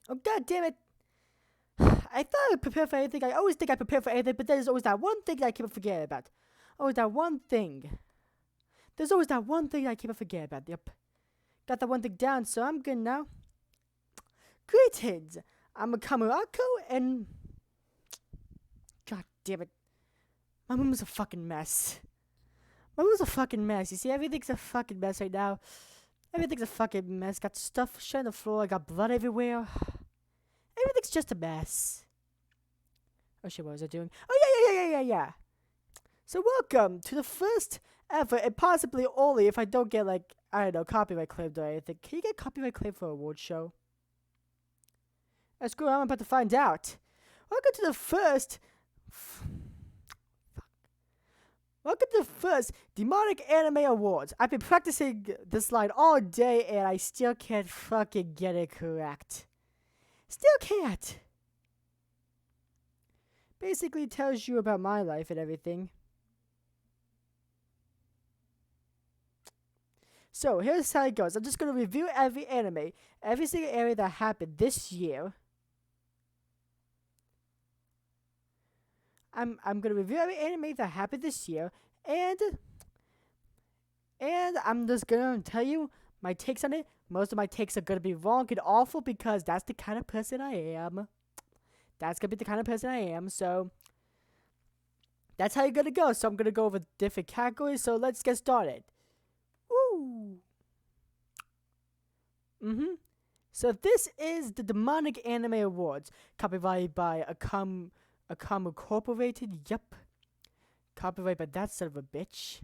Oh, god damn it. I thought I would prepare for anything. I always think I prepare for anything, but there's always that one thing that I keep on forgetting about. Always that one thing. There's always that one thing I keep on forgetting about. Yep. Got that one thing down, so I'm good now. Greetings. I'm Akko, and... God damn it. My room is a fucking mess. My room's a fucking mess. You see, everything's a fucking mess right now. Everything's a fucking mess. Got stuff shit on the floor. I got blood everywhere. Everything's just a mess. Oh shit, what was I doing? Oh yeah. So welcome to the first ever, and possibly only if I don't get like, I don't know, copyright claimed or anything. Can you get copyright claimed for an award show? That's cool, I'm about to find out. Welcome to the first... Welcome to the first Demonic Anime Awards. I've been practicing this line all day and I still can't fucking get it correct. Still can't. Basically tells you about my life and everything. So here's how it goes. I'm just going to review every anime, every single anime that happened this year. I'm gonna review every anime that happened this year, and I'm just gonna tell you my takes on it. Most of my takes are gonna be wrong and awful because that's the kind of person I am. That's gonna be the kind of person I am. So that's how you're gonna go. So I'm gonna go over different categories. So let's get started. Woo. So this is the Demonic Anime Awards, copyrighted by Akko Incorporated. Yup. Copyright by that son of a bitch.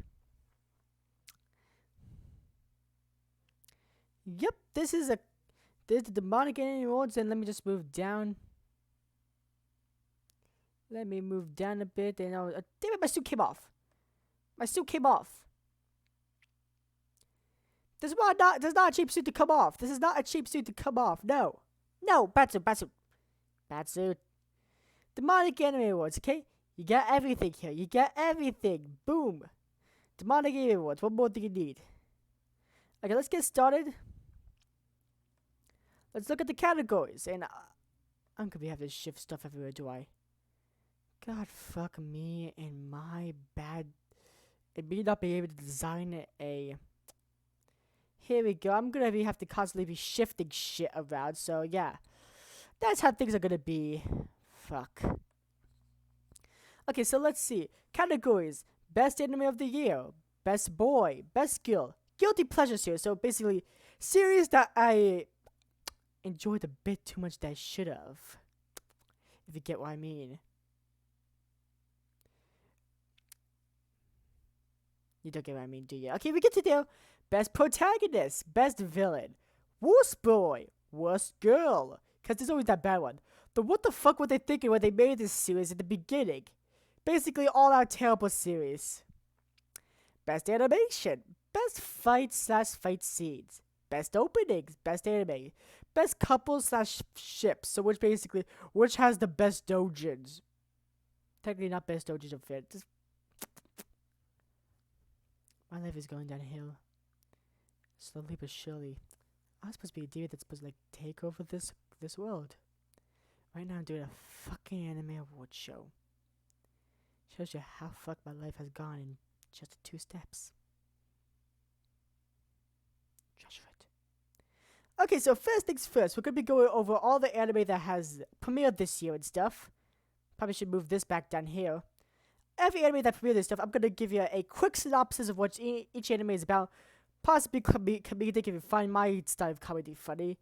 Yep, this is the Demonic Anime Awards, and let me just move down. Let me move down a bit, and damn it, my suit came off. My suit came off. This is not a cheap suit to come off. This is not a cheap suit to come off. No. No, bad suit. Demonic Anime Awards, okay? You get everything here. You get everything. Boom. Demonic Anime Awards. What more do you need? Okay, let's get started. Let's look at the categories. And I'm gonna be having to shift stuff everywhere, do I? God fuck me and my bad. And me not being able to design a... Here we go. I'm gonna have to constantly be shifting shit around. So, yeah. That's how things are gonna be. Fuck. Okay, so let's see. Categories. Best Anime of the Year. Best Boy. Best Girl. Guilty Pleasure series. So basically, series that I enjoyed a bit too much that I should have. If you get what I mean. You don't get what I mean, do you? Okay, we get to do Best Protagonist. Best Villain. Worst Boy. Worst Girl. Because there's always that bad one. What the fuck were they thinking when they made this series at the beginning? Basically, all out terrible series. Best Animation. Best Fight/Fight Scenes. Best Openings. Best Anime. Best Couple/Ships. So which has the best dojins? Technically not best dojins of fit. Just... My life is going downhill. Slowly but surely. I'm supposed to be a dude that's supposed to take over this world. Right now I'm doing a fucking anime award show. Shows you how fucked my life has gone in just 2 steps. Trash it. Okay, so first things first, we're gonna be going over all the anime that has premiered this year and stuff. Probably should move this back down here. Every anime that premiered this stuff, I'm gonna give you a quick synopsis of what each anime is about. Possibly comedic if you find my style of comedy funny.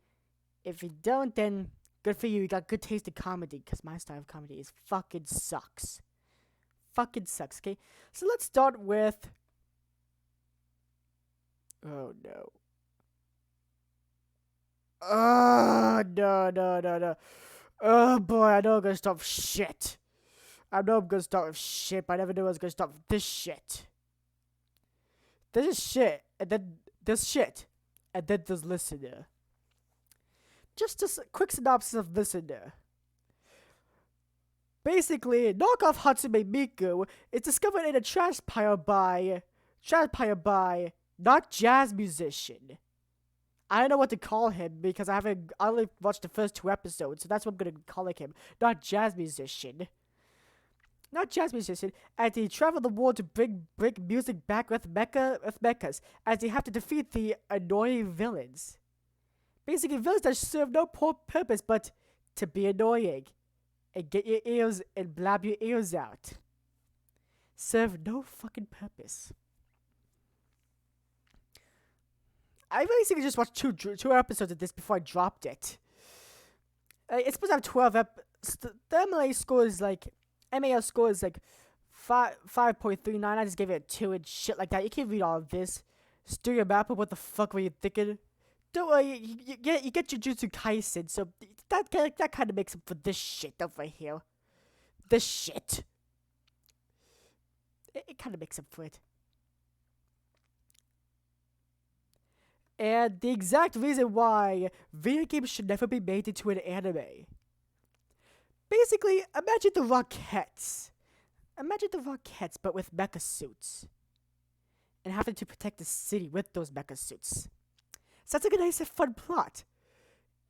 If you don't, then good for you. You got good taste in comedy, because my style of comedy is fucking sucks. Fucking sucks, okay? So let's start with... Oh, no. no, no, no, no. Oh boy, I know I'm gonna stop shit. I know I'm gonna start with shit, but I never knew I was gonna start with this shit. This is shit, and then this shit, and then there's listener. Just a quick synopsis of listener. Basically, knockoff Hatsume Miku is discovered in a trash pile by not jazz musician. I don't know what to call him because I only watched the first 2 episodes, so that's what I'm gonna call him. Not jazz musician. Not jazz musician, and he traveled the world to bring music back with mechas, as they have to defeat the annoying villains. Basically, villains that serve no purpose but to be annoying and get your ears and blab your ears out. Serve no fucking purpose. I basically just watched two episodes of this before I dropped it. It's supposed to have 12 the MLA score is like, MAL score is like 5.39. I just gave it a 2 and shit like that. You can't read all of this. Studio Mappa, what the fuck were you thinking? Don't worry, you get Jujutsu Kaisen, so that kind of makes up for this shit over here. This shit. It kind of makes up for it. And the exact reason why video games should never be made into an anime. Basically, imagine the Rockettes. Imagine the Rockettes, but with mecha suits. And having to protect the city with those mecha suits. Sounds like a nice and fun plot.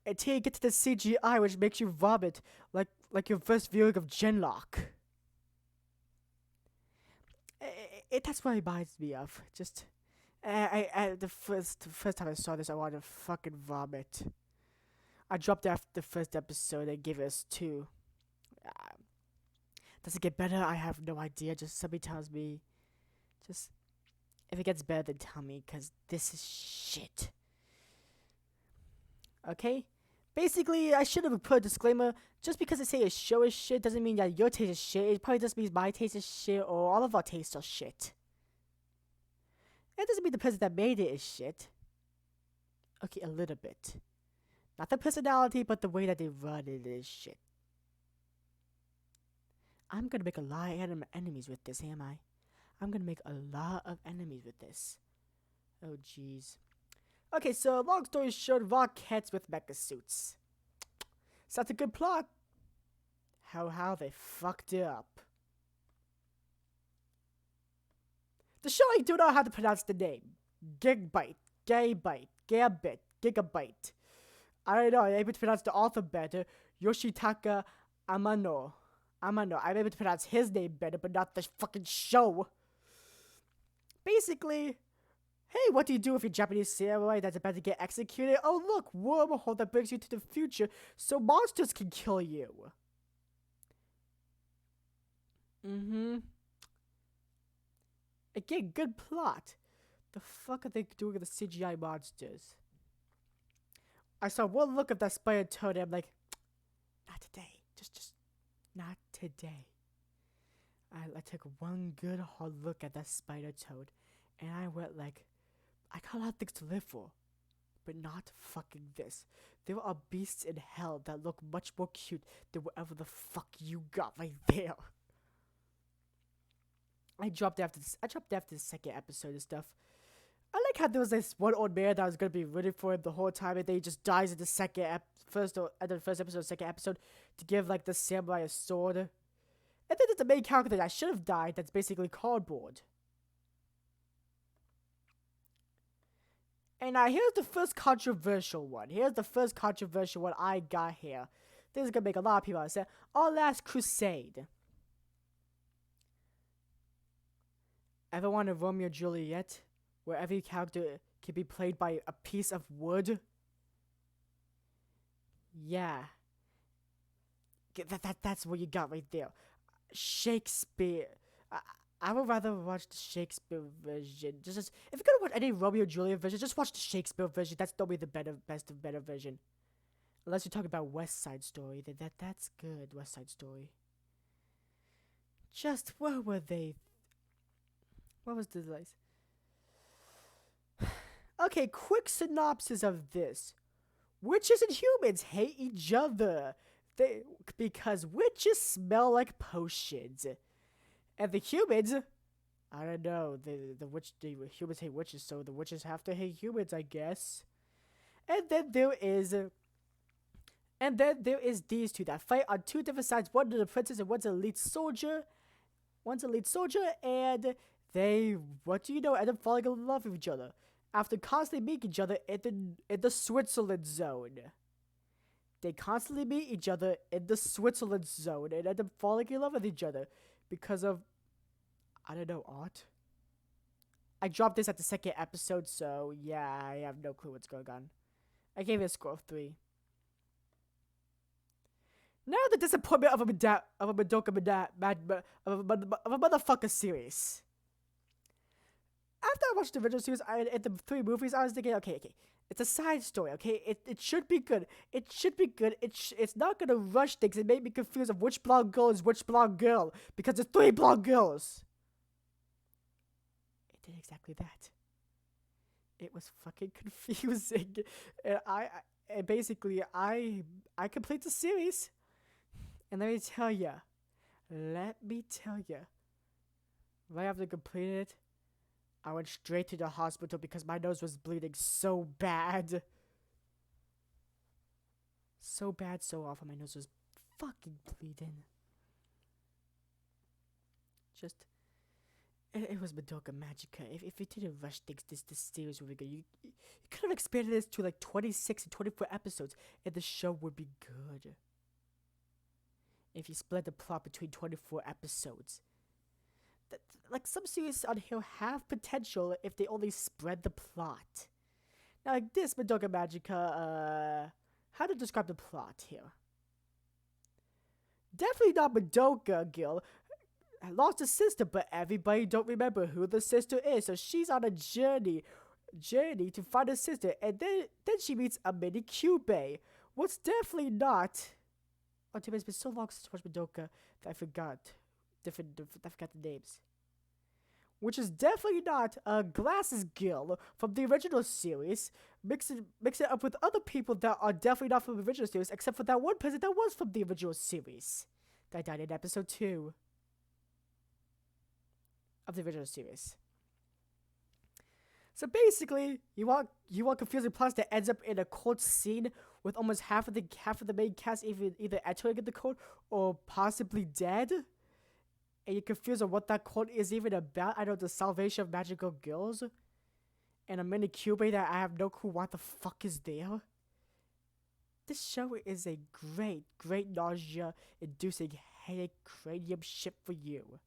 Until you get to the CGI, which makes you vomit like your first viewing of Genlock. That's what it reminds me of. Just, the first time I saw this, I wanted to fucking vomit. I dropped after the first episode and gave it a 2. Does it get better? I have no idea. Just somebody tells me. Just, if it gets better, then tell me, because this is shit. Okay? Basically, I should have put a disclaimer. Just because I say a show is shit doesn't mean that your taste is shit. It probably just means my taste is shit or all of our tastes are shit. It doesn't mean the person that made it is shit. Okay, a little bit. Not the personality, but the way that they run it is shit. I'm gonna make a lot of enemies with this, am I? I'm gonna make a lot of enemies with this. Oh, jeez. Okay, so long story short, Rockettes with mecha suits. Sounds a good plot. How they fucked it up. The show, I do not know how to pronounce the name. Gigabyte, Gigabit, Gigabyte. I don't know, I'm able to pronounce the author better. Yoshitaka Amano. I'm able to pronounce his name better, but not the fucking show. Basically, hey, what do you do if you're Japanese samurai that's about to get executed? Oh look, wormhole that brings you to the future so monsters can kill you. Again, good plot. The fuck are they doing with the CGI monsters? I saw one look at that spider toad and I'm like, not today. Just not today. I took one good hard look at that spider toad and I went like, I got a lot of things to live for, but not fucking this. There are beasts in hell that look much more cute than whatever the fuck you got right there. I dropped after the second episode and stuff. I like how there was this one old man that was gonna be rooting for him the whole time, and then he just dies in the first episode, second episode, to give like the samurai a sword. And then there's the main character that should have died. That's basically cardboard. And now here's the first controversial one. I got here. This is gonna make a lot of people upset. Our Last Crusade. Ever want a Romeo and Juliet, where every character can be played by a piece of wood? Yeah. That's what you got right there. Shakespeare. I would rather watch the Shakespeare version. Just if you're gonna watch any Romeo and Juliet version, just watch the Shakespeare version. That's probably the better version. Unless you're talking about West Side Story, then that's good. West Side Story. Just where were they? What was the device? Okay, quick synopsis of this. Witches and humans hate each other. Because witches smell like potions. And the humans, I don't know, the humans hate witches, so the witches have to hate humans, I guess. And then there is these two that fight on two different sides. One is a princess and one's an elite soldier. And they, what do you know, end up falling in love with each other after constantly meeting each other in the Switzerland zone. They constantly meet each other in the Switzerland zone and end up falling in love with each other because of, I don't know, art. I dropped this at the second episode, so yeah, I have no clue what's going on. I gave it a score of 3. Now the disappointment of a motherfucker series. After I watched the original series, at the 3 movies, I was thinking, okay, it's a side story, okay? It should be good. It's not gonna rush things and make me confused of which blonde girl is which blonde girl because there's 3 blonde girls. It did exactly that. It was fucking confusing, and I basically complete the series, and let me tell you, right after completing it, I went straight to the hospital because my nose was bleeding so bad. So bad, so awful. My nose was fucking bleeding. It was Madoka Magica. If you didn't rush things, this series would be good. You could have expanded this to like 26 and 24 episodes, and the show would be good. If you split the plot between 24 episodes. Like, some series on here have potential if they only spread the plot. Now, like this Madoka Magica, how to describe the plot here? Definitely not Madoka Gil lost a sister, but everybody don't remember who the sister is, so she's on a journey to find her sister, and then she meets a mini Kyubey. What's definitely not... Oh, damn, it's been so long since I watched Madoka that I forgot. I forgot the names. Which is definitely not Glasses Gill from the original series. Mix it up with other people that are definitely not from the original series, except for that one person that was from the original series. That died in episode 2 of the original series. So basically, you want confusing plots that ends up in a cold scene with almost half of the main cast either entering the code or possibly dead. And you're confused on what that code is even about. I know the Salvation of Magical Girls. And a mini Kyubey that I have no clue what the fuck is there. This show is a great nausea-inducing headache cranium shit for you.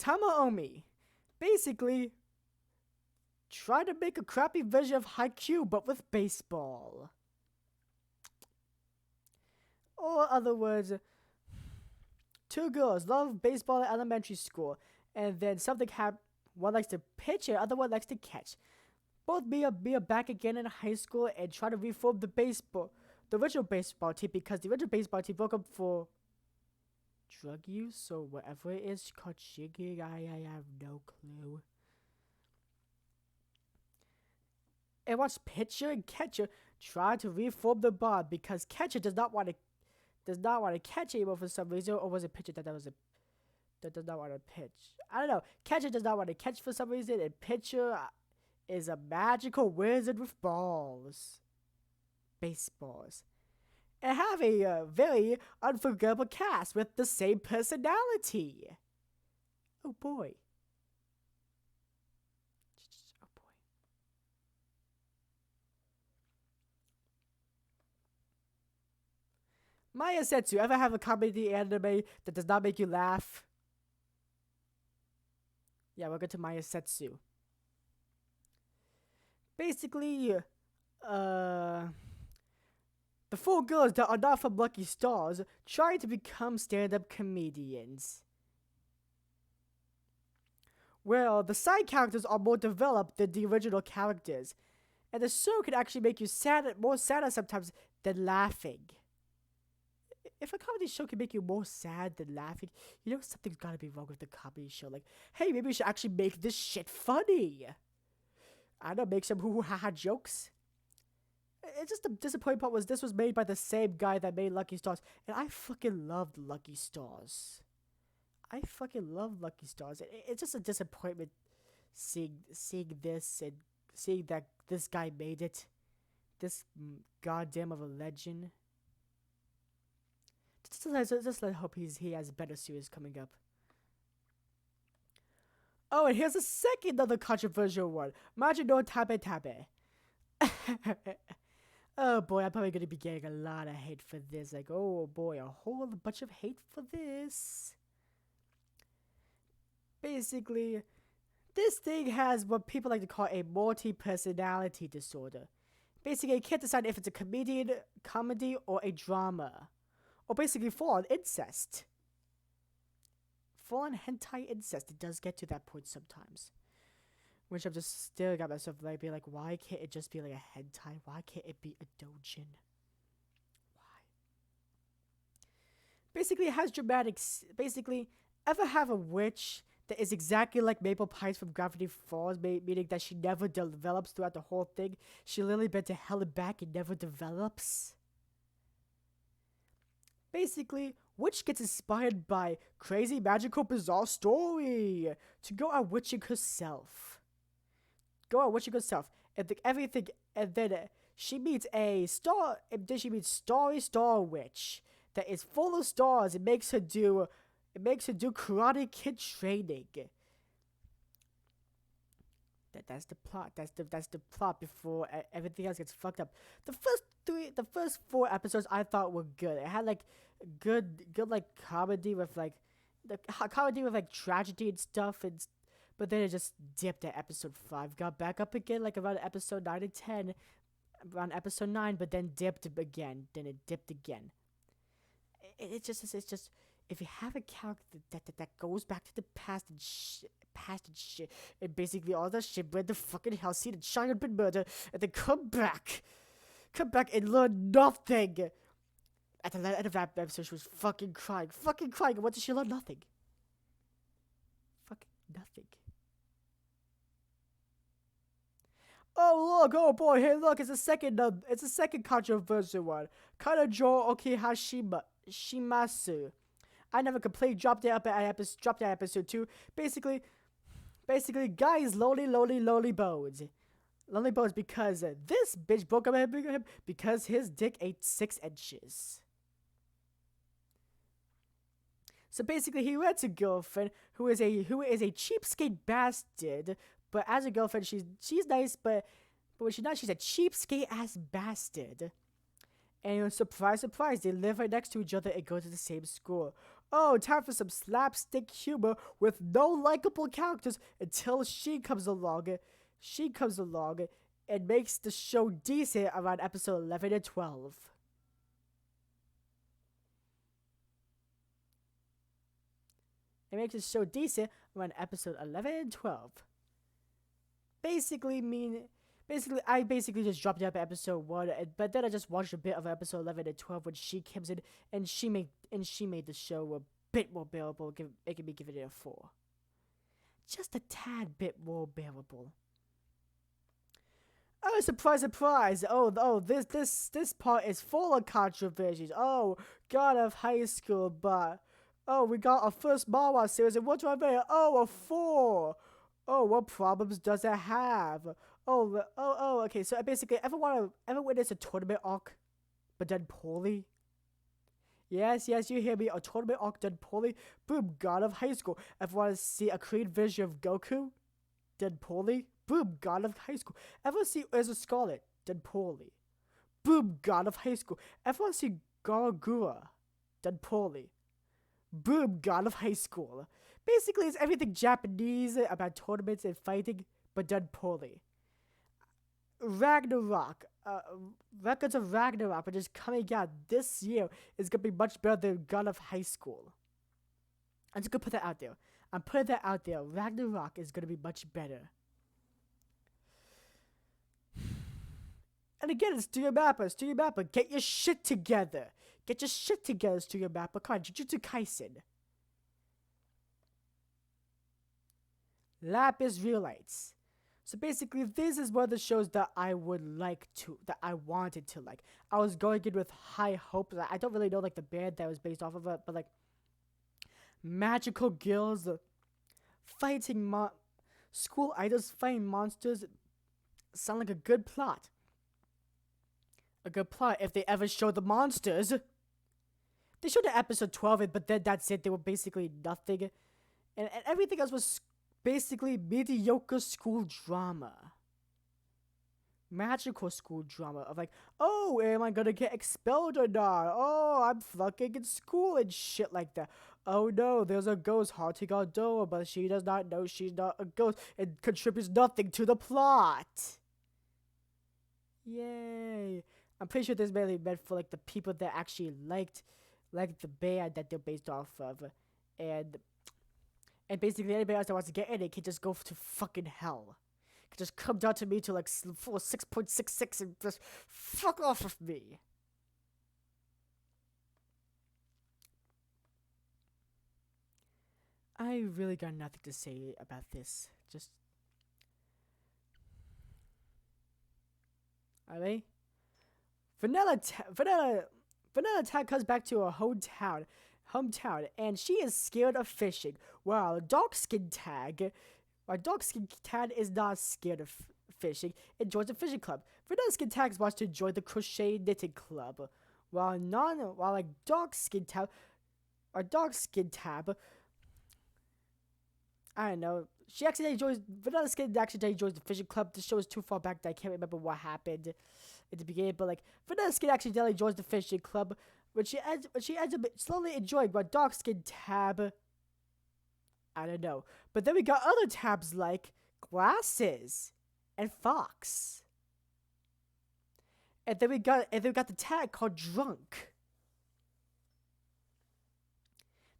Tamaomi. Basically, try to make a crappy version of Haikyuu, but with baseball. Or other words, 2 girls love baseball at elementary school, and then something happens. One likes to pitch and the other one likes to catch. Both be back again in high school and try to reform the original baseball team, because the original baseball team broke up for drug use or whatever it is called shigging. I have no clue. And watch pitcher and catcher try to reform the bond because catcher does not want to catch anymore for some reason, or was it pitcher that does not want to pitch? I don't know. Catcher does not want to catch for some reason, and pitcher is a magical wizard with baseballs. And have a very unforgettable cast with the same personality. Oh boy. Oh boy. Maya Setsu, ever have a comedy anime that does not make you laugh? Yeah, we'll get to Maya Setsu. Basically, the 4 girls that are not from Lucky Stars try to become stand-up comedians. Well, the side characters are more developed than the original characters, and the show can actually make you more sadder sometimes than laughing. If a comedy show can make you more sad than laughing, you know something's gotta be wrong with the comedy show. Like, hey, maybe we should actually make this shit funny. I don't make some hoo ha ha jokes. It's just the disappointing part was this was made by the same guy that made Lucky Stars, and I fucking loved Lucky Stars. I fucking love Lucky Stars. It's just a disappointment seeing this and seeing that this guy made it. This goddamn of a legend. Just let hope he has better series coming up. Oh, and here's a second other controversial one. Maji no Tabe Tabe. Oh boy, I'm probably gonna be getting a lot of hate for this. Like, oh boy, a whole bunch of hate for this. Basically, this thing has what people like to call a multi-personality disorder. Basically, you can't decide if it's a comedy, or a drama. Or basically full on incest. Full on hentai incest. It does get to that point sometimes. Which I'm just still got myself like being like, why can't it just be like a hentai? Why can't it be a dojin? Why? Basically, it has dramatics. Basically, ever have a witch that is exactly like Maple Pies from Gravity Falls, meaning that she never develops throughout the whole thing? She literally been to hell and back and never develops. Basically, witch gets inspired by crazy, magical, bizarre story to go out witching herself. And everything, and then she meets a star. And then she meets Starry Star Witch that is full of stars. It makes her do Karate Kid training. That's the plot. That's the plot before everything else gets fucked up. The first 4 episodes I thought were good. It had like good like comedy with like tragedy and stuff, but then it just dipped at episode 5. Got back up again like around episode 9 and 10, around episode 9, but then dipped again. Then it dipped again. It's just if you have a character that goes back to the past and shit, and basically all that shit, went to fucking hell, see the child been murdered, and then come back and learn nothing. At the end of that episode, she was fucking crying. And what did she learn? Nothing. Fucking nothing. Oh look! Oh boy! Hey look! It's a second controversial one. Kanajo Shimasu. I never completely dropped it at episode 2. Basically, guys, lonely bones. Lonely bones because this bitch broke up with him because his dick ate 6 inches. So basically, he weds a girlfriend who is a cheapskate bastard. But as a girlfriend, she's nice, but when she's not, she's a cheapskate ass bastard. And surprise, they live right next to each other and go to the same school. Oh, time for some slapstick humor with no likable characters until she comes along and makes the show decent around episode 11 and 12. It makes the show decent around episode 11 and 12. I basically just dropped it up at episode 1, but then I just watched a bit of episode 11 and 12 when she comes in, and she made the show a bit more bearable, making me give it a 4. Just a tad bit more bearable. Oh, surprise! Oh, this part is full of controversies. Oh, God of High School, but we got our first manhwa series, and what do I rate? Oh, a 4. Oh, what problems does it have? Okay. So basically, ever witness a tournament arc, but done poorly? Yes, you hear me. A tournament arc done poorly. Boom, God of High School. Ever want to see a clean version of Goku? Done poorly. Boom, God of High School. Ever see Urza Scarlet? Done poorly. Boom, God of High School. Ever want to see Garagura? Done poorly. Boom, God of High School. Basically, it's everything Japanese about tournaments and fighting, but done poorly. Ragnarok. Records of Ragnarok, which is coming out this year, is going to be much better than God of High School. I'm just going to put that out there. I'm putting that out there. Ragnarok is going to be much better. And again, it's Studio Mappa. Get your shit together. Studio Mappa. Come on, Jujutsu Kaisen. Lapis Realites. So basically, this is one of the shows that I would like to, that I wanted to like. I was going in with high hopes. I don't really know like the band that was based off of it, but like magical girls fighting school idols fighting monsters sound like a good plot. A good plot if they ever show the monsters. They showed the episode 12, but then that's it. They were basically nothing, and everything else was basically mediocre school drama. Magical school drama of like, oh, am I gonna get expelled or not? Oh, I'm flunking in school and shit like that. Oh no, there's a ghost haunting our door, but she does not know she's not a ghost and contributes nothing to the plot. Yay. I'm pretty sure this is mainly meant for like the people that actually liked the band that they're based off of. And basically anybody else that wants to get in it can just go to fucking hell. Can just come down to me to like 6.66 and just fuck off of me. I really got nothing to say about this. Just alright. Vanilla Tag comes back to her hometown, and she is scared of fishing. While Dark Skin Tag is not scared of fishing and joins the fishing club. Vanilla Skin Tag wants to join the crochet knitting club, while Dark Skin Tab, I don't know. Vanilla Skin accidentally joins the fishing club. The show is too far back that I can't remember what happened at the beginning. But like, Vanilla Skin accidentally joins the fishing club, which she ends up slowly enjoying. But Dark Skin Tab, I don't know. But then we got other tabs like Glasses and Fox. And then we got the tag called Drunk.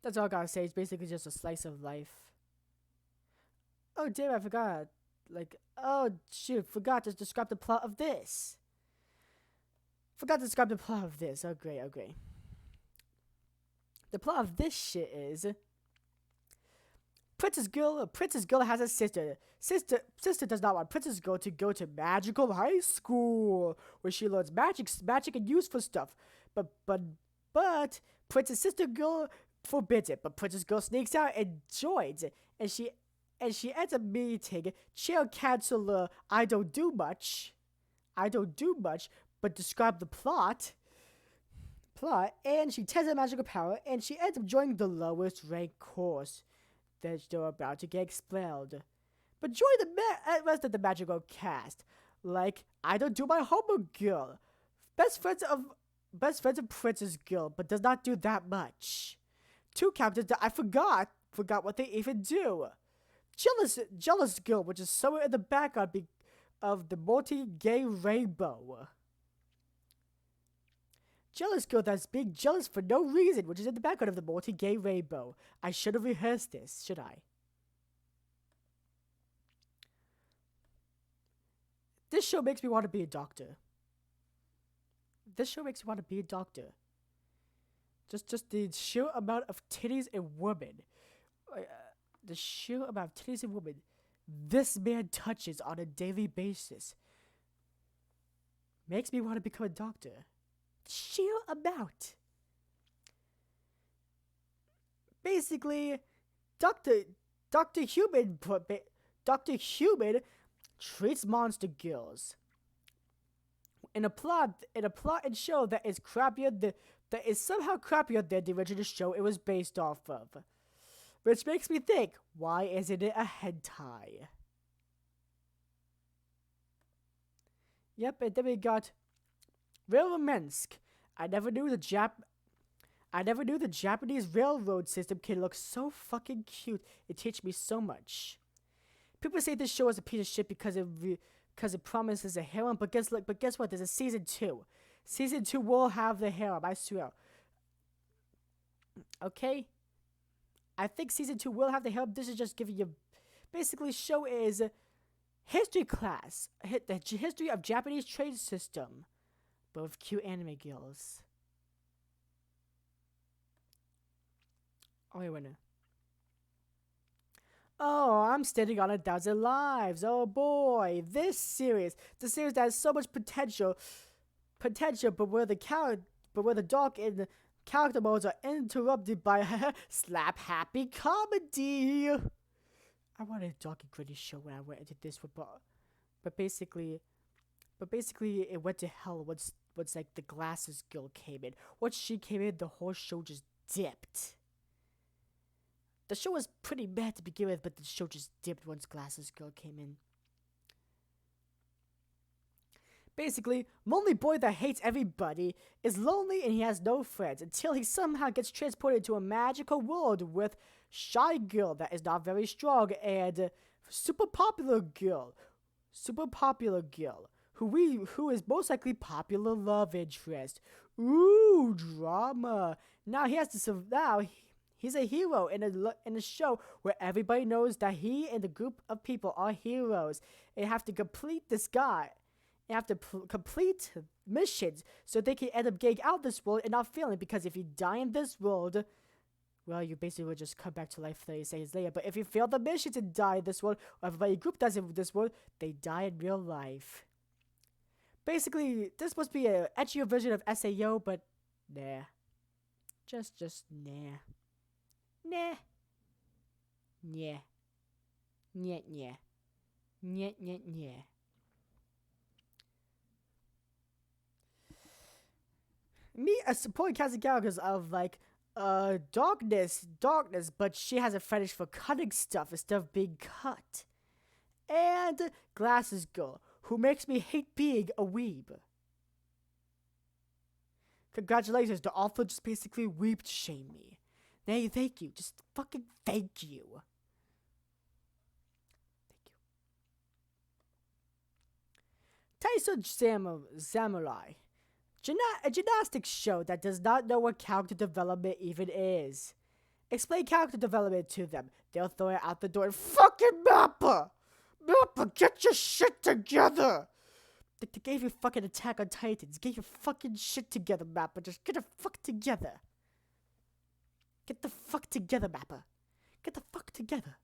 That's all I gotta say. It's basically just a slice of life. Oh damn, I forgot. Like, oh shoot, forgot to describe the plot of this. Oh great. The plot of this shit is Princess Girl has a sister. Sister does not want Princess Girl to go to magical high school where she learns magic and useful stuff. But Princess Sister Girl forbids it. But Princess Girl sneaks out and joins, and she ends up meeting chair counselor I don't do much, but describe the plot, and she tests her magical power, and she ends up joining the lowest ranked course that they're about to get expelled. But join the rest of the magical cast, like I don't do my homework girl, best friends of Princess Girl, but does not do that much. Two captains that I forgot what they even do. Jealous Girl, which is somewhere in the background of the multi-gay rainbow. Jealous Girl that's being jealous for no reason, which is in the background of the multi-gay rainbow. I should have rehearsed this, should I? This show makes me want to be a doctor. Just the sheer amount of titties and women. The sheer amount of titties and women this man touches on a daily basis makes me want to become a doctor. Sheer amount. Basically, Dr. Human treats monster girls in a plot and show that is somehow crappier than the original show it was based off of. Which makes me think, why isn't it a hentai? Yep, and then we got Railromansk. I never knew the Japanese railroad system can look so fucking cute. It teaches me so much. People say this show is a piece of shit because it promises a harem, but guess what? There's a season 2. Season 2 will have the harem, I swear. Okay? I think season 2 will have the harem. This is just giving you, basically, show is history class, the history of Japanese trade system, but with cute anime girls. Oh wait, Oh, I'm standing on 1,000 lives. Oh boy, the series that has so much potential, but where the dark and character modes are interrupted by slap happy comedy. I wanted a dark and gritty show when I went into this one, but basically, it went to hell once like the Glasses Girl came in. Once she came in, the whole show just dipped. The show was pretty bad to begin with, but the show just dipped once Glasses Girl came in. Basically, lonely boy that hates everybody is lonely and he has no friends until he somehow gets transported to a magical world with shy girl that is not very strong and super popular girl who is most likely popular love interest. Ooh, drama. Now he has to now he's a hero in a show where everybody knows that he and the group of people are heroes and have to complete this guy. They have to complete missions so they can end up getting out of this world and not failing. Because if you die in this world, well, you basically will just come back to life 30 seconds later. But if you fail the missions and die in this world, or everybody group does in this world, they die in real life. Basically, this must be a edgier version of SAO, but nah. Just nah. Nah. Yeah. Yeah, yeah. Yeah, yeah, yeah. Me a supporting cast of characters of like darkness, but she has a fetish for cutting stuff instead of being cut. And Glasses Girl, who makes me hate being a weeb. Congratulations, the author just basically weeb shame me. Hey, thank you. Just fucking thank you. Tyson Samurai. A gymnastics show that does not know what character development even is. Explain character development to them. They'll throw it out the door and fucking Mappa! Mappa, get your shit together! They gave you fucking Attack on Titans. Get your fucking shit together, Mappa. Just get the fuck together. Get the fuck together, Mappa. Get the fuck together.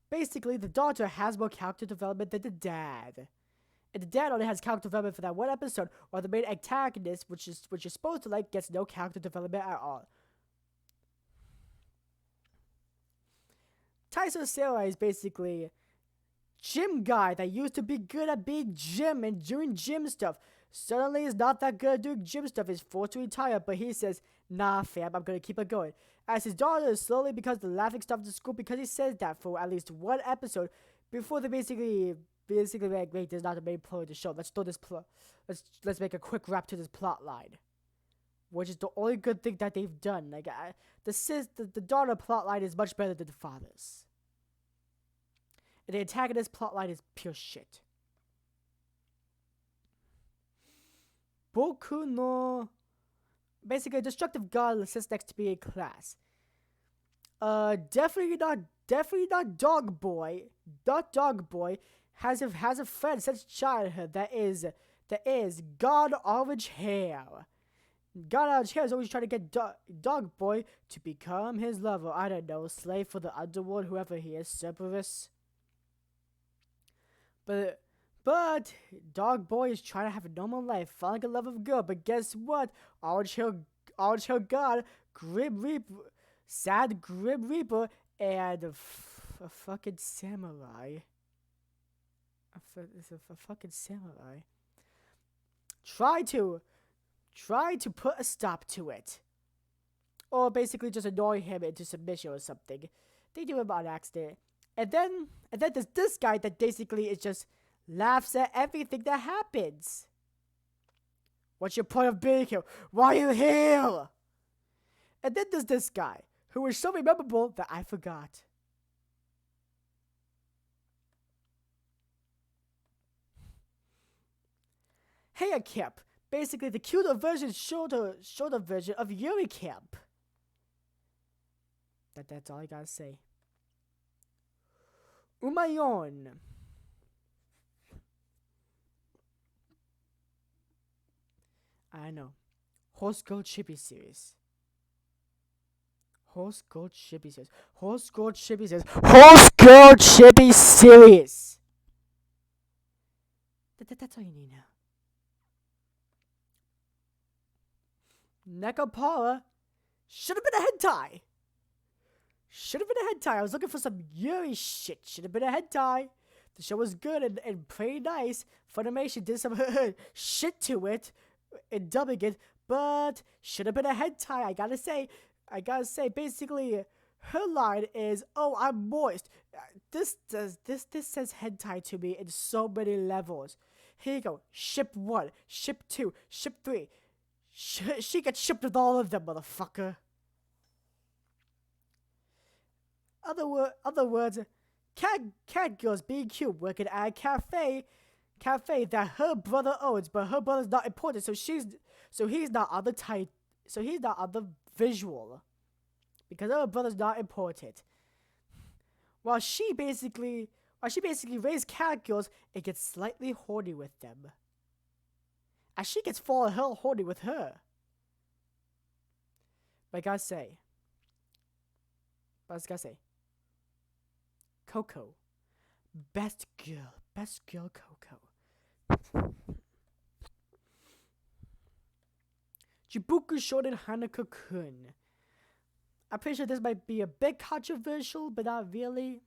Basically, the daughter has more character development than the dad. And the dad only has character development for that one episode, while the main antagonist, which you're supposed to like, gets no character development at all. Tyson Samurai is basically gym guy that used to be good at being gym and doing gym stuff. Suddenly is not that good at doing gym stuff, is forced to retire, but he says, nah fam, I'm gonna keep it going. As his daughter slowly becomes the laughing stock to school because he says that for at least one episode before they basically like, wait, this is not the main plot of the show. Let's throw this plot. Let's make a quick wrap to this plot line, which is the only good thing that they've done. Like the daughter plot line is much better than the father's, and the antagonist plot line is pure shit. Boku no, basically a destructive god sits next to me in class. Definitely not Dog Boy. Not Dog Boy has a friend since childhood that is God Orange Hair. God Orange Hair is always trying to get Dog Boy to become his lover. I don't know, slave for the underworld, whoever he is, Cerberus. But Dog Boy is trying to have a normal life, falling in love with a girl. But guess what? Orange Hair God, Grim Reaper, sad Grim Reaper, and a fucking samurai. A fucking samurai. Try to put a stop to it, or basically just annoy him into submission or something. They do it on accident, and then there's this guy that basically is just laughs at everything that happens. What's your point of being here? Why are you here? And then there's this guy who is so memorable that I forgot. Hey, Camp. Basically, the cuter version, shorter version of Yuri Camp. That's all I gotta say. Umayon. I know. Horse Girl Chibi series. Horse Gold should be serious. Horse Gold should be serious. Horse Gold should be serious. That's all you need now. Nekopara should have been a hentai. Should have been a hentai. I was looking for some Yuri shit. Should have been a hentai. The show was good and pretty nice. Funimation did some shit to it in dubbing it, but should have been a hentai. I gotta say, basically, her line is, "Oh, I'm moist." This says hentai to me in so many levels. Here you go. Ship 1, ship 2, ship 3. She gets shipped with all of them, motherfucker. Other words, cat girls being cute, working at a cafe that her brother owns, but her brother's not important, so he's not on the visual, because her brother's not important. While she basically raised cat girls and gets slightly horny with them. As she gets full hell horny with her. But I gotta say, Coco. Best girl Coco. Jibuku Shonen Hanako-kun. I'm pretty sure this might be a bit controversial, but not really.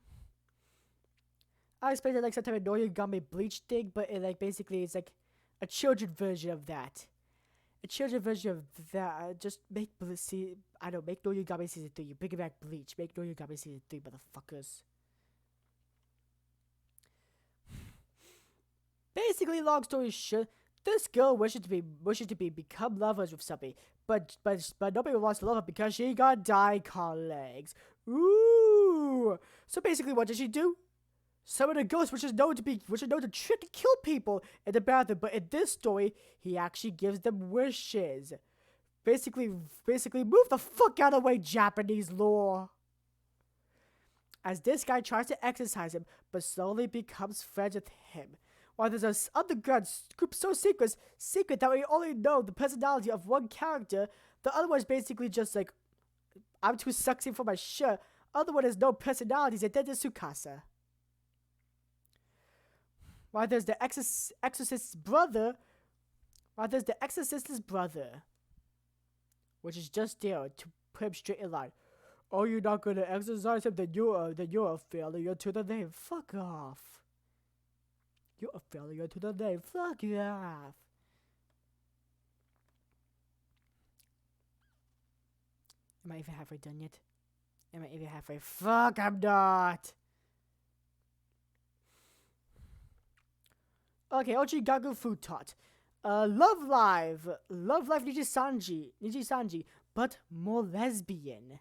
I expected like some type of Noriyagami Bleach thing, but basically it's like a children version of that. Just make make Noriyagami Season 3. You bring it back Bleach. Make Noriyagami Season 3, motherfuckers. Basically, long story short, this girl wishes to become lovers with somebody, but nobody wants to love her because she got daikon legs. Ooh! So basically, what does she do? Summon a ghost, which is known to trick and kill people in the bathroom. But in this story, he actually gives them wishes. Basically, move the fuck out of the way, Japanese lore. As this guy tries to exorcise him, but slowly becomes friends with him. While there's an underground group so secret that we only know the personality of one character, the other one is basically just like, I'm too sexy for my shirt. Other one has no personalities, and then there's Tsukasa. While there's the exorcist's brother, which is just there to put him straight in line. Oh, you're not gonna exorcise him? Then you're a failure to the name. Fuck off. You're a failure to the name. Fuck off. Am I even halfway done yet? Fuck, I'm not. Okay, Ochigaku Food Taught. Love Live Niji-sanji, but more lesbian.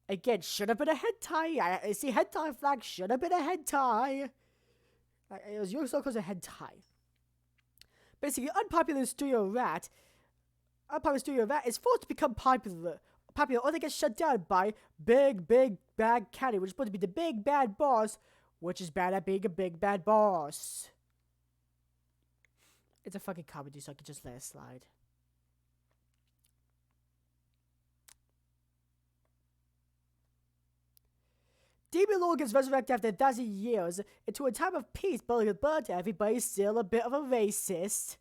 Again, should have been a hentai. I see hentai flag, should have been a hentai. It was your so-called a hentai. Basically, unpopular studio rat is forced to become popular, or they get shut down by big bad caddy, which is supposed to be the big bad boss, which is bad at being a big bad boss. It's a fucking comedy, so I can just let it slide. Demon Lord gets resurrected after 1,000 years into a time of peace, but everybody's still a bit of a racist.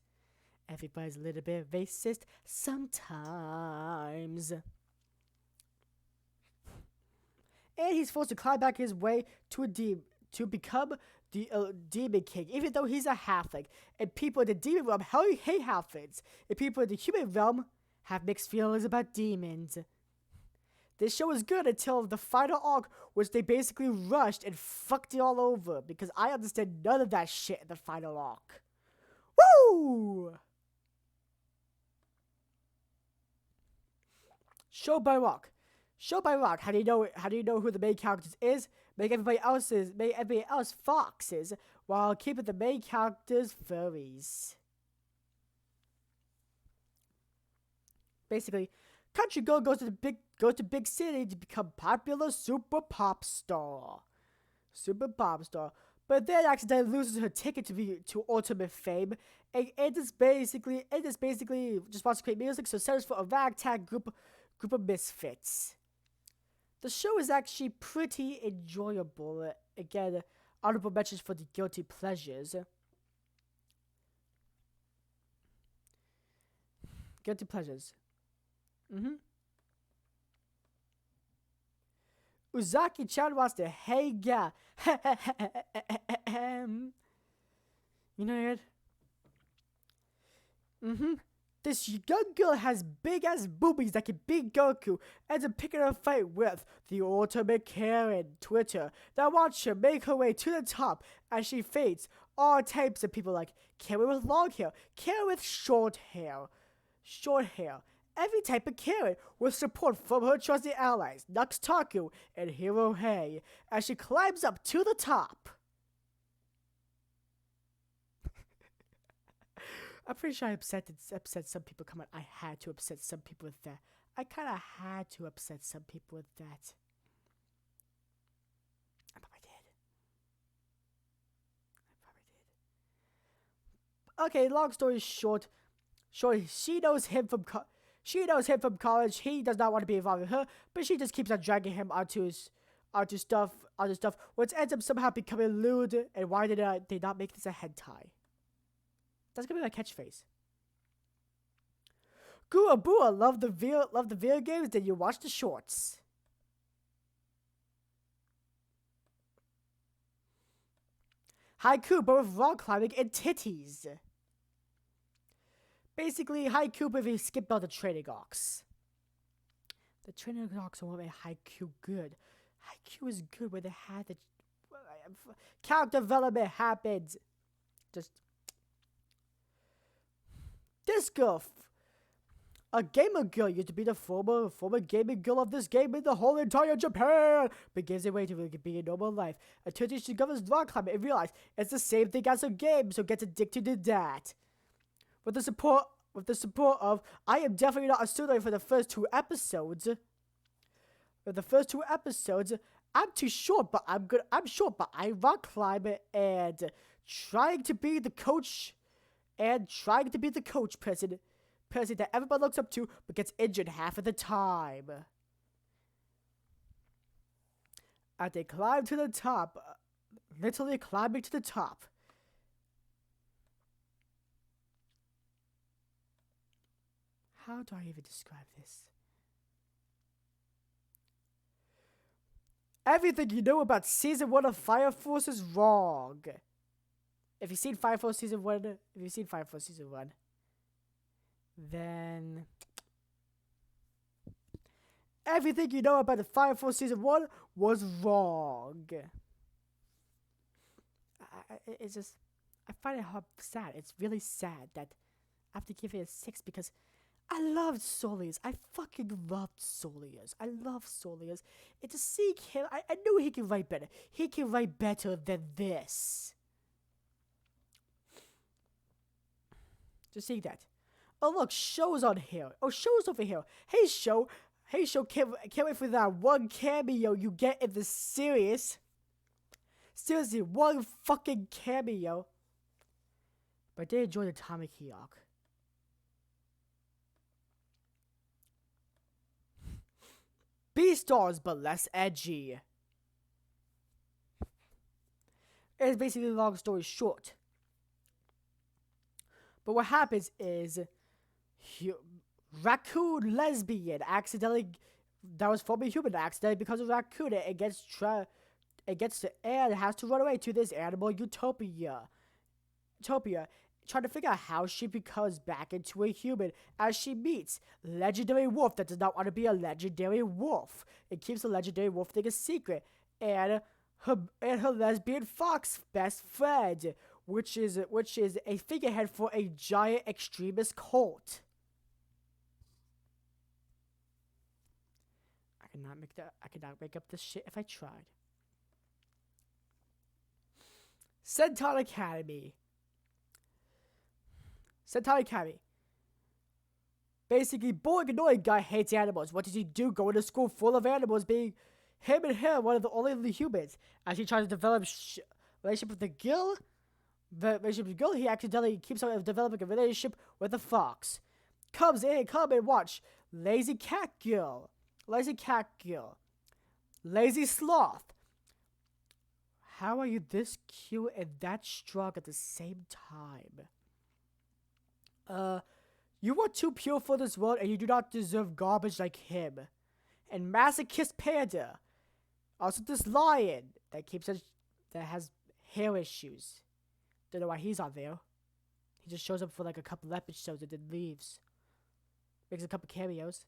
Everybody's a little bit racist sometimes. And he's forced to climb back his way to become the Demon King, even though he's a halfling. And people in the demon realm hate halflings. And people in the human realm have mixed feelings about demons. This show was good until the final arc, which they basically rushed and fucked it all over. Because I understand none of that shit in the final arc. Woo! Show by Rock. How do you know who the main characters is? Make everybody else foxes while keeping the main characters furries. Basically, country girl goes to big city to become popular super pop star. But then accidentally loses her ticket to ultimate fame, and this basically just wants to create music, so settles for a ragtag group of misfits. The show is actually pretty enjoyable. Again, honorable mentions for the guilty pleasures. Guilty pleasures. Uzaki-chan wants to hang out. You know it? This young girl has big ass boobies that can beat Goku, ends up picking a fight with the ultimate Karen Twitter that wants her make her way to the top as she faces all types of people like Karen with long hair, Karen with short hair, every type of Karen with support from her trusted allies, Nuxtaku and Hero Hey, as she climbs up to the top. I'm pretty sure I upset some people. Come on, I had to upset some people with that. I kind of had to upset some people with that. I probably did. Okay, long story short, she knows him from college. He does not want to be involved with her, but she just keeps on dragging him onto stuff, which ends up somehow becoming lewd. And why did they not make this a hentai? That's gonna be my catchphrase. Gua Bua love the video games, then you watch the shorts. Haiku, but with rock climbing and titties. Basically, Haiku, but if you skipped all the training arcs. The training arcs are what made Haiku good. Haiku is good where they had the character development happens. Just this girl, a gamer girl, used to be the former gaming girl of this game in the whole entire Japan, but gives away to be a normal life until she discovers rock climbing and realizes it's the same thing as a game, so gets addicted to that. With the support of, I am definitely not a student for the first 2 episodes. With the first 2 episodes, I'm too short, but I'm good. I'm short, but I rock climb and trying to be the coach. Person that everybody looks up to, but gets injured half of the time. As they climb to the top, literally climbing to the top. How do I even describe this? Everything you know about Season 1 of Fire Force is wrong. If you've seen Fire Force Season 1, then everything you know about the Fire Force Season 1 was wrong. It's just, I find it sad. It's really sad that I have to give it a 6 because I loved Solius. I fucking loved Solius. I love Solius. And to see him, I knew he could write better. He can write better than this. Just seeing that. Oh look, Show's on here. Oh, Show's over here. Hey Show, can't wait for that one cameo you get in the series. Seriously, one fucking cameo. But I did enjoy the Tamaki arc. B-stars, but less edgy. It's basically long story short. But what happens is, raccoon lesbian accidentally, that was formerly human, accidentally becomes a raccoon and gets and has to run away to this animal utopia, trying to figure out how she becomes back into a human as she meets legendary wolf that does not want to be a legendary wolf. It keeps the legendary wolf thing a secret, and her lesbian fox best friend, which is a figurehead for a giant extremist cult. I cannot make up this shit if I tried. Sentai Academy. Basically, boring annoying guy hates animals. What does he do? Go into school full of animals, being him and her, one of the only humans. As he tries to develop relationship with the girl, he accidentally keeps on developing a relationship with the fox. Come and watch Lazy Cat Girl. Lazy sloth. How are you this cute and that strong at the same time? You are too pure for this world and you do not deserve garbage like him. And masochist panda. Also this lion that has hair issues. Don't know why he's on there. He just shows up for like a couple episodes and then leaves. Makes a couple cameos.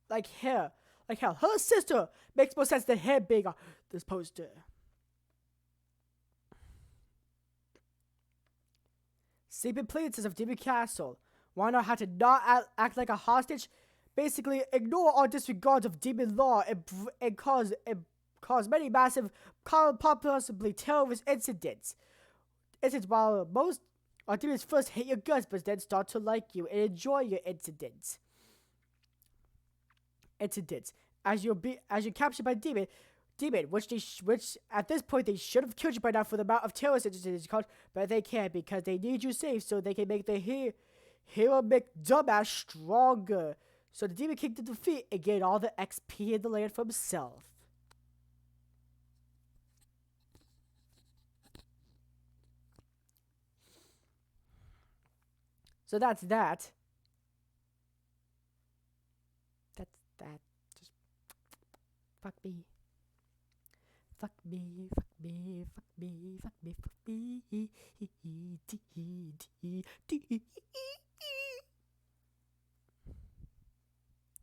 Like hair. Like hell. Her sister makes more sense than him being on this poster. Sleeping Princess of Demon Castle. Wanna know how to not act like a hostage? Basically, ignore all disregards of demon law and cause many massive, possibly terrorist incidents. While most demons first hate your guts, but then start to like you and enjoy your incidents. As you're captured by demon, which at this point they should have killed you by now for the amount of terrorist incidents caused, but they can't because they need you safe so they can make the hero dumbass stronger. So the demon king to defeat and gain all the XP in the land for himself. So that's that. That's that. Just fuck me. Fuck me, fuck me, fuck me, fuck me, fuck me.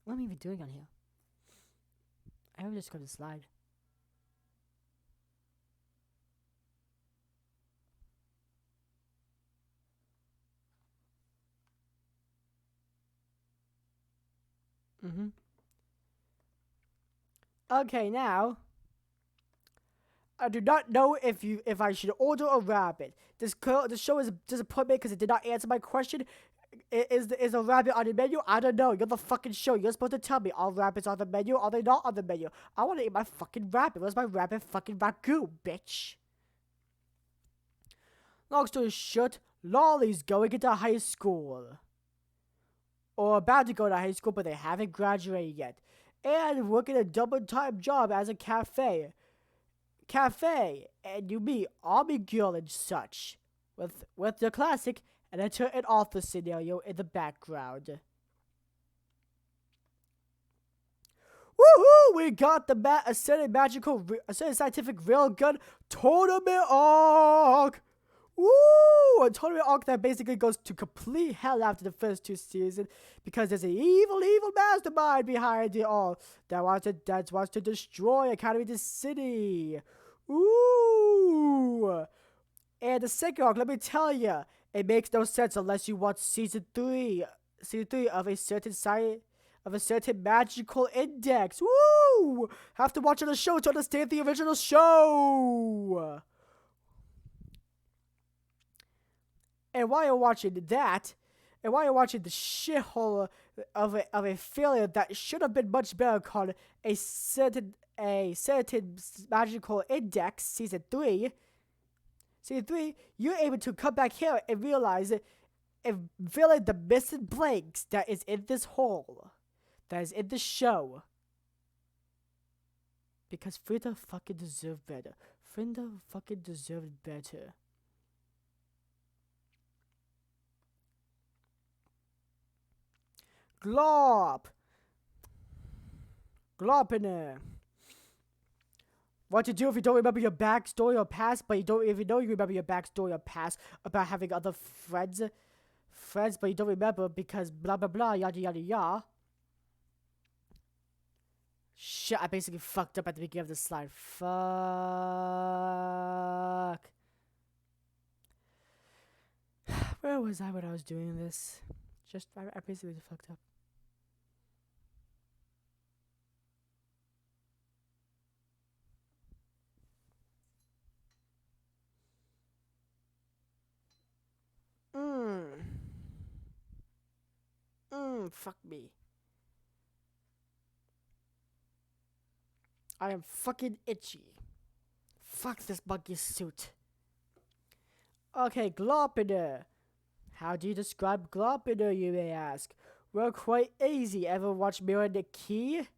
What am I even doing on here? I would just go to slide. Okay, now I do not know if I should order a rabbit. This show is a disappointment because it did not answer my question. Is a rabbit on the menu? I don't know. You're the fucking show. You're supposed to tell me. All rabbits on the menu? Are they not on the menu? I want to eat my fucking rabbit. Where's my rabbit fucking ragu, bitch? Long story short, Lolly's going into high school. Or about to go to high school, but they haven't graduated yet. And working a double-time job as a cafe, and you meet Army Girl and such, with the classic enter and author scenario in the background. Woohoo! We got the Ascended Scientific Railgun Tournament arc! Woo! A tournament arc that basically goes to complete hell after the first two seasons because there's an evil mastermind behind it all that wants to destroy Academy of the City. Ooh! And the second arc, let me tell you, it makes no sense unless you watch season 3 of a certain magical index. Woo! Have to watch on the show to understand the original show. And while you're watching that, and while you're watching the shithole of a failure that should have been much better called a certain magical index season 3, you're able to come back here and realize and fill in the missing blanks that is in this hole, that is in the show. Because Frida fucking deserved better. Frida fucking deserved better. Glop in there. What to do if you don't remember your backstory or past, but you don't even know you remember your backstory or past about having other friends, but you don't remember because blah blah blah yada yada yada. Shit, I basically fucked up at the beginning of the slide. Fuck. Where was I when I was doing this? I basically fucked up. Fuck me. I am fucking itchy. Fuck this monkey suit. Okay, Glopiner. How do you describe Glopiner, you may ask? Well, quite easy. Ever watch Mirror the Key?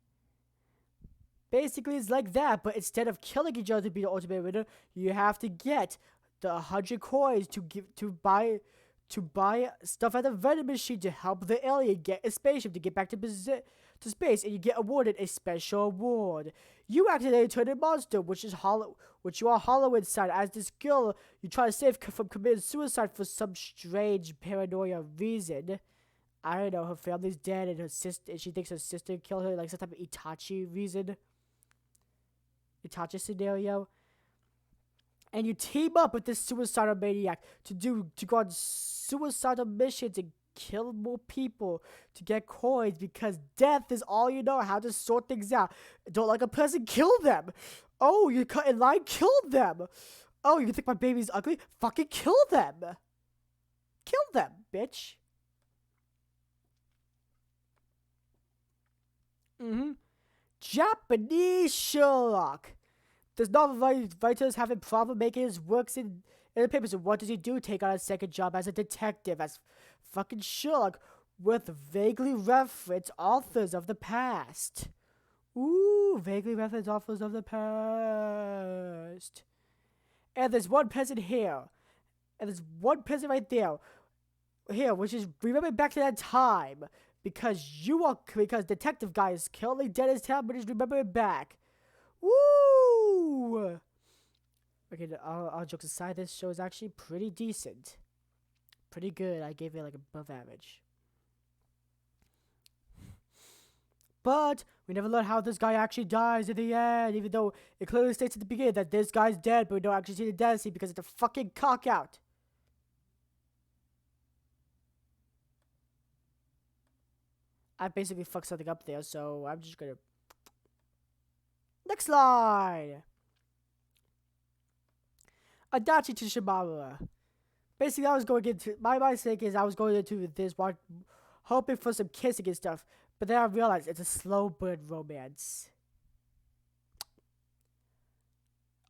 Basically, it's like that, but instead of killing each other to be the ultimate winner, you have to get the 100 coins to buy stuff at the vending machine to help the alien get a spaceship to get back to space, and you get awarded a special award. You accidentally turn a monster, which you are hollow inside. As this girl, you try to save from committing suicide for some strange paranoia reason. I don't know. Her family's dead, and her sister. She thinks her sister killed her, like some type of Itachi reason. Itachi scenario. And you team up with this suicidal maniac to go on suicidal missions and kill more people to get coins, because death is all you know how to sort things out. Don't like a person, kill them. Oh, you cut in line, kill them. Oh, you think my baby's ugly? Fucking kill them. Kill them, bitch. Japanese Sherlock. Does novel writers have a problem making his works in the papers? And what does he do? Take on a second job as a detective, as fucking Sherlock, with vaguely referenced authors of the past. Ooh, vaguely referenced authors of the past. And there's one person here. And there's one person right there. Here, which is remember back to that time. Because Detective Guy is currently dead as hell, but he's remembering back. Woo! Okay, all jokes aside, this show is actually pretty decent. Pretty good. I gave it like above average. But we never learn how this guy actually dies in the end, even though it clearly states at the beginning that this guy's dead, but we don't actually see the death scene because it's a fucking cock out. I basically fucked something up there, so I'm just gonna... Next slide! Adachi to Shimabara. Basically, I was going into... My mistake is I was going into this one hoping for some kissing and stuff, but then I realized it's a slow burn romance.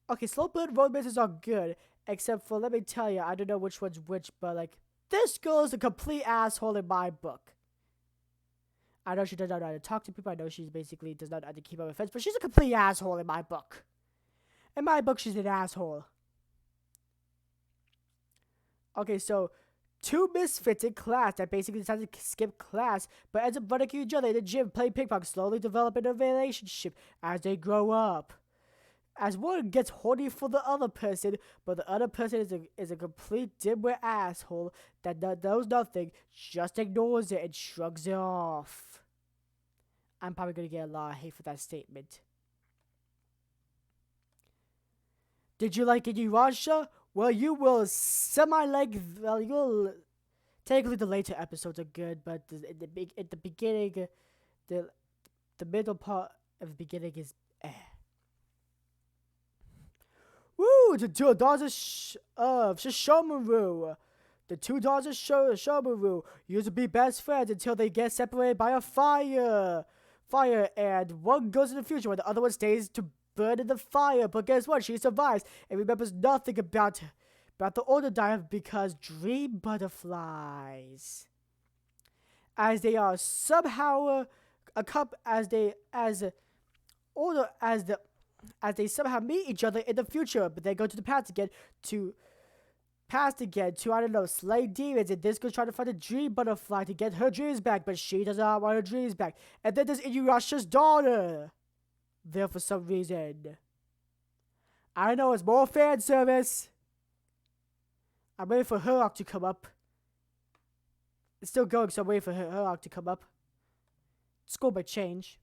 Okay, slow burn romances are good, except for, let me tell you, I don't know which one's which, but like, this girl is a complete asshole in my book. I know she does not know how to talk to people. I know she basically does not know how to keep up with friends, but she's a complete asshole in my book. In my book, she's an asshole. Okay, so two misfits in class that basically decided to skip class, but ends up running each other in the gym, playing ping pong, slowly developing a relationship as they grow up. As one gets horny for the other person, but the other person is a complete dimwit asshole that knows nothing, just ignores it and shrugs it off. I'm probably going to get a lot of hate for that statement. Did you like Inuyasha? Well, you will you'll... Technically, the later episodes are good, but in the beginning, the middle part of the beginning is eh. Woo! The two daughters of Shishomaru. The two daughters of Shishomaru used to be best friends until they get separated by a fire, and one goes in the future while the other one stays to burn in the fire. But guess what? She survives and remembers nothing about the older dive because dream butterflies, as they are somehow as they somehow meet each other in the future, but they go to the past again to I don't know, slay demons, and this girl's trying to find a dream butterfly to get her dreams back, but she does not want her dreams back. And then there's Inuyasha's daughter there for some reason. I know, it's more fan service. I'm waiting for her arc to come up. It's still going, so I'm waiting for her arc to come up. School might change.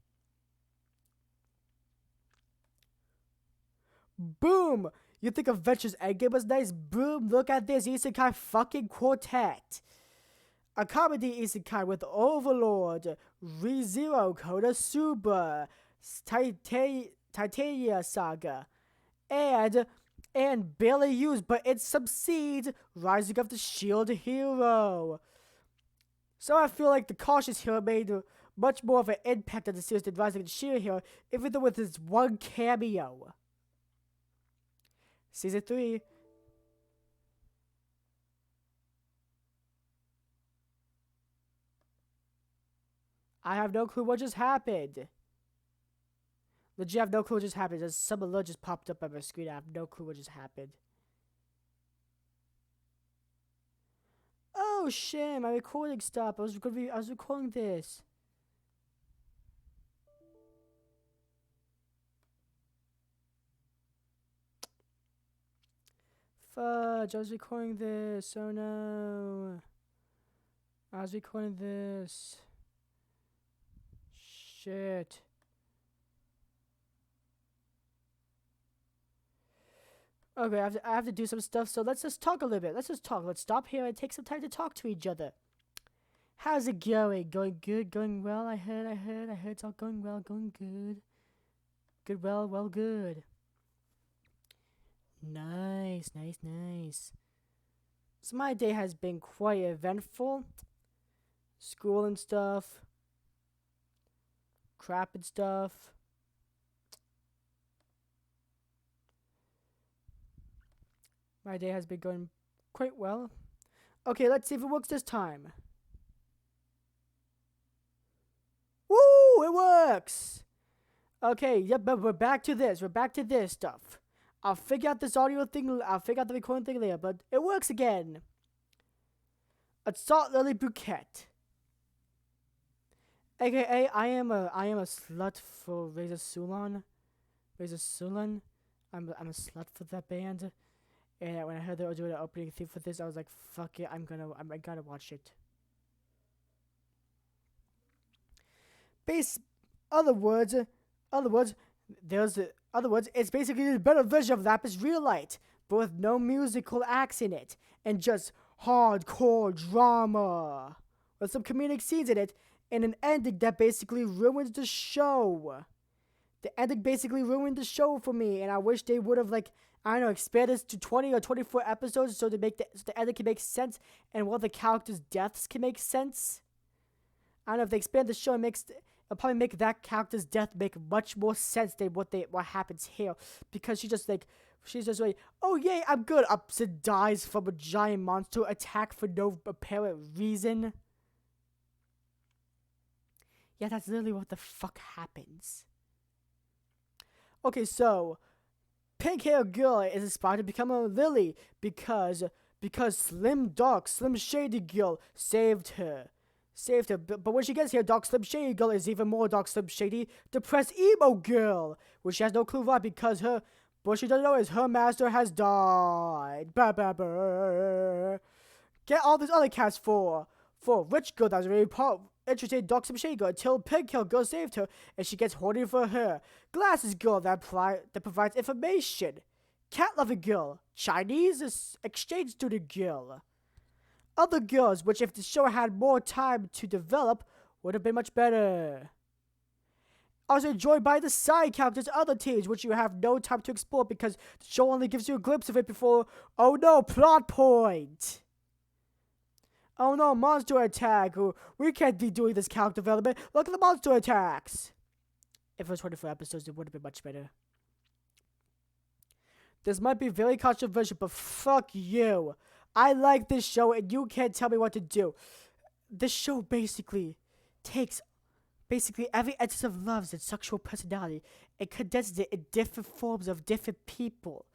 Boom! You think Adventures Endgame was nice? Boom, look at this isekai fucking quartet. A comedy isekai with Overlord, ReZero, Konosuba, Titania Saga, and barely used, but it succeeds, Rising of the Shield Hero. So I feel like the Cautious Hero made much more of an impact on the series than Rising of the Shield Hero, even though with his one cameo. Season 3. I have no clue what just happened. Legit, I have no clue what just happened. Just some alert just popped up on my screen. I have no clue what just happened. Oh shit! My recording stopped. I was recording this. Fudge! I was recording this. Oh no! I was recording this. Shit. Okay, I have to do some stuff, so let's just talk a little bit. Let's just talk. Let's stop here and take some time to talk to each other. How's it going? Going good? Going well? I heard it's all going well, going good. Good, well, good. Nice, nice, nice. So my day has been quite eventful. School and stuff. Crap and stuff. My day has been going quite well. Okay, let's see if it works this time. Woo! It works! Okay, yep, but we're back to this. We're back to this stuff. I'll figure out this audio thing. I'll figure out the recording thing later, but it works again. A salt lily bouquet. AKA, I am a slut for Razor Sulon. Razor Sulon. I'm a slut for that band. And when I heard they were doing an opening theme for this, I was like, fuck it, I gotta watch it. Other words, it's basically the better version of Lapis Real Light, but with no musical acts in it, and just hardcore drama, with some comedic scenes in it, and an ending that basically ruins the show. The ending basically ruined the show for me, and I wish they would have, like, I don't know, expand this to 20 or 24 episodes so so the ending can make sense, and all the characters' deaths can make sense. I don't know, if they expand the show, it'll probably make that character's death make much more sense than what happens here, because she's just like, oh yay, I'm good, ups and dies from a giant monster attack for no apparent reason. Yeah, that's literally what the fuck happens. Okay, so pink hair girl is inspired to become a lily because Slim Shady girl saved her. But when she gets here, Dark Slim Shady girl is even more Dark Slim Shady, depressed emo girl, which she has no clue why, because what she doesn't know is her master has died. Bah, bah, bah. Get all these other cats for rich girl that's really interested in Dark Slim Shady girl until Pink Hair girl saved her and she gets horny for her. Glasses girl that provides information. Cat loving girl. Chinese exchange student girl. Other girls, which if the show had more time to develop, would have been much better. Also enjoyed by the side characters other teams, which you have no time to explore because the show only gives you a glimpse of it before, oh no, plot point! Oh no, monster attack! We can't be doing this character development. Look at the monster attacks! If it was 24 episodes, it would have been much better. This might be very controversial, but fuck you. I like this show, and you can't tell me what to do. This show basically takes every essence of loves and sexual personality and condenses it in different forms of different people.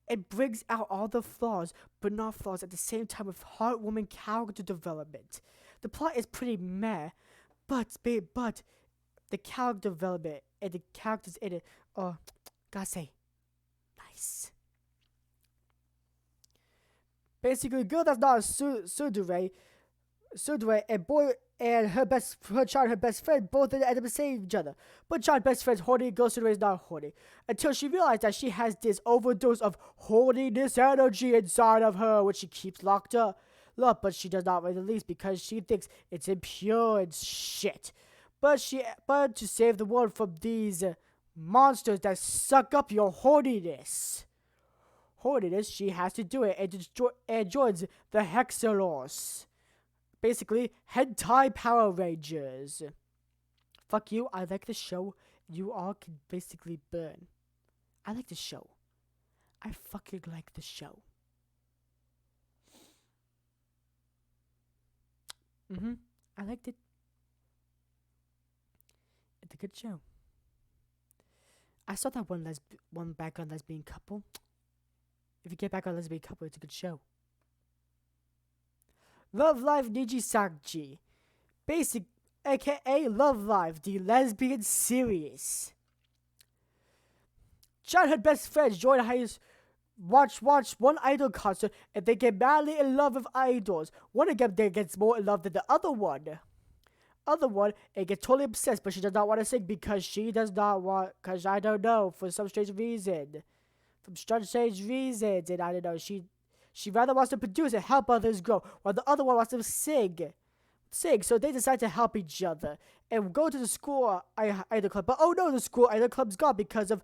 It brings out all the flaws, but not flaws at the same time with heartwarming character development. The plot is pretty meh, but the character development and the characters in it are, gotta say, nice. Basically, girl that's not a tsundere, and boy and her child, her best friend, both end up saving each other. But child's best friend's horny, girl tsundere is not horny. Until she realized that she has this overdose of horniness energy inside of her, which she keeps locked up. But she does not release because she thinks it's impure and shit. But to save the world from these monsters that suck up your horniness, she has to do it and joins the Hexalos. Basically, hentai Power Rangers. Fuck you, I like the show. You all can basically burn. I like the show. I fucking like the show. I liked it. It's a good show. I saw that one background lesbian couple. If you get back on lesbian couple, it's a good show. Love Live Nijisakji. Basic, aka Love Live, the lesbian series. Childhood best friends join highest watch one idol concert and they get madly in love with idols. One of them gets more in love than the other one. It gets totally obsessed, but she does not want to sing because she does not want, because I don't know, for some strange reason. And I don't know, she rather wants to produce and help others grow, while the other one wants to sing. So they decide to help each other and go to the school idol club. But oh no, the school idol club's gone because of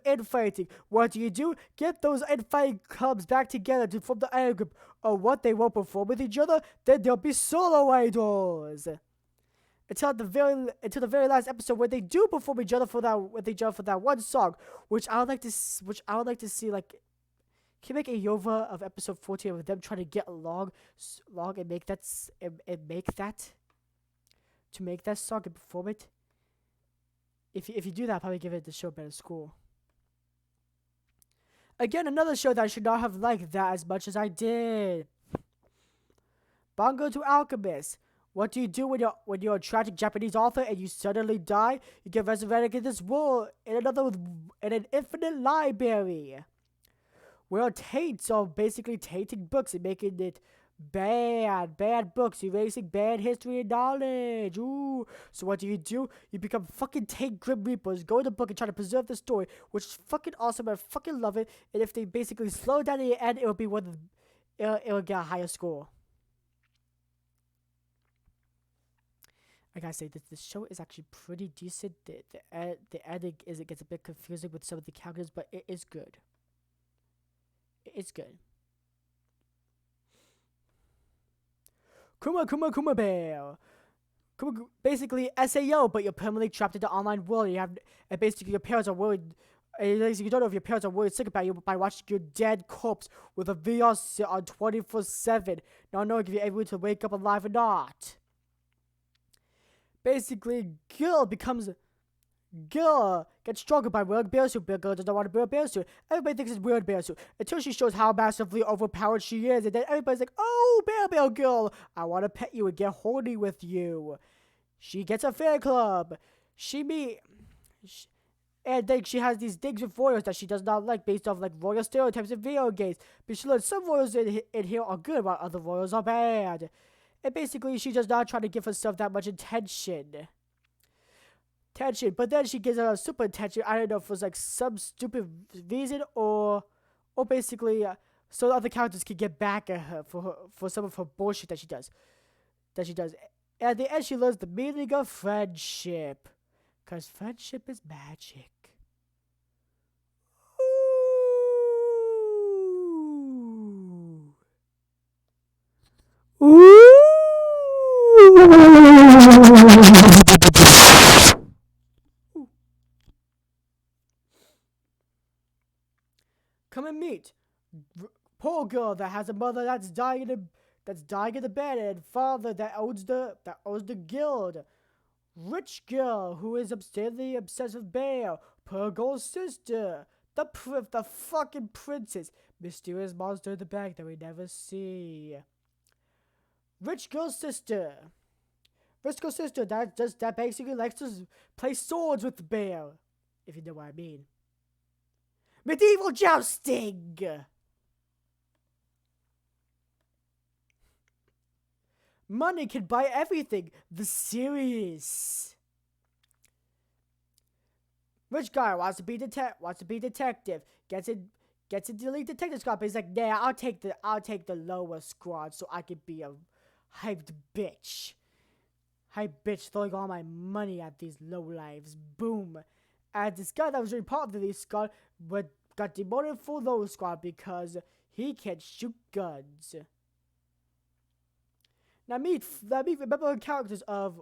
infighting. What do? Get those infighting clubs back together to form the idol group. Or what, they won't perform with each other? Then they'll be solo idols. Until the very last episode where they do perform each other for that one song, which I would like to see, like, can you make a Yova of episode 14 of them trying to get along and make that song and perform it? If you do that, I'll probably give it the show a better score. Again, another show that I should not have liked that as much as I did. Bongo to Alchemist. What do you do when you're a tragic Japanese author and you suddenly die? You get resurrected in this world in an infinite library, where taints are basically tainting books and making it bad books, erasing bad history and knowledge. Ooh. So what do? You become fucking taint Grim Reapers, go in the book and try to preserve the story, which is fucking awesome. I fucking love it. And if they basically slow down at the end, it'll be it'll get a higher score. I gotta say, this show is actually pretty decent. The editing it gets a bit confusing with some of the characters, but it is good. It's good. Kuma Bear. Basically SAO, but you're permanently trapped in the online world. And basically your parents are worried. You don't know if your parents are worried sick about you by watching your dead corpse with a VR set on 24/7, not knowing if you're able to wake up alive or not. Basically, girl gets stronger by wearing bear suit. Girl does not want to wear a bear suit. Everybody thinks it's weird bear suit until she shows how massively overpowered she is, and then everybody's like, "Oh, bear girl, I want to pet you and get horny with you." She gets a fan club. And then she has these things with royals that she does not like, based off like royal stereotypes in video games. But she learns some royals in here are good, while other royals are bad. And basically, she does not try to give herself that much attention. But then she gives her super attention. I don't know if it was like some stupid reason or basically so the other characters can get back at her for some of her bullshit that she does. At the end, she learns the meaning of friendship, cause friendship is magic. Ooh. Come and meet poor girl that has a mother that's dying in the bed, and father that owns the guild. Rich girl who is absurdly obsessed with bear. Poor girl's sister, the fucking princess. Mysterious monster in the bag that we never see. Rich girl's sister that basically likes to play swords with the bear, if you know what I mean. Medieval jousting. Money can buy everything. The series. Rich guy wants to be detective. Gets in the elite detective squad, but he's like, nah, I'll take the lower squad so I can be a hyped bitch. Throwing all my money at these lowlives. Boom. And this guy that was really part of the elite squad got demoted for lower squad because he can shoot guns. Now remember the characters of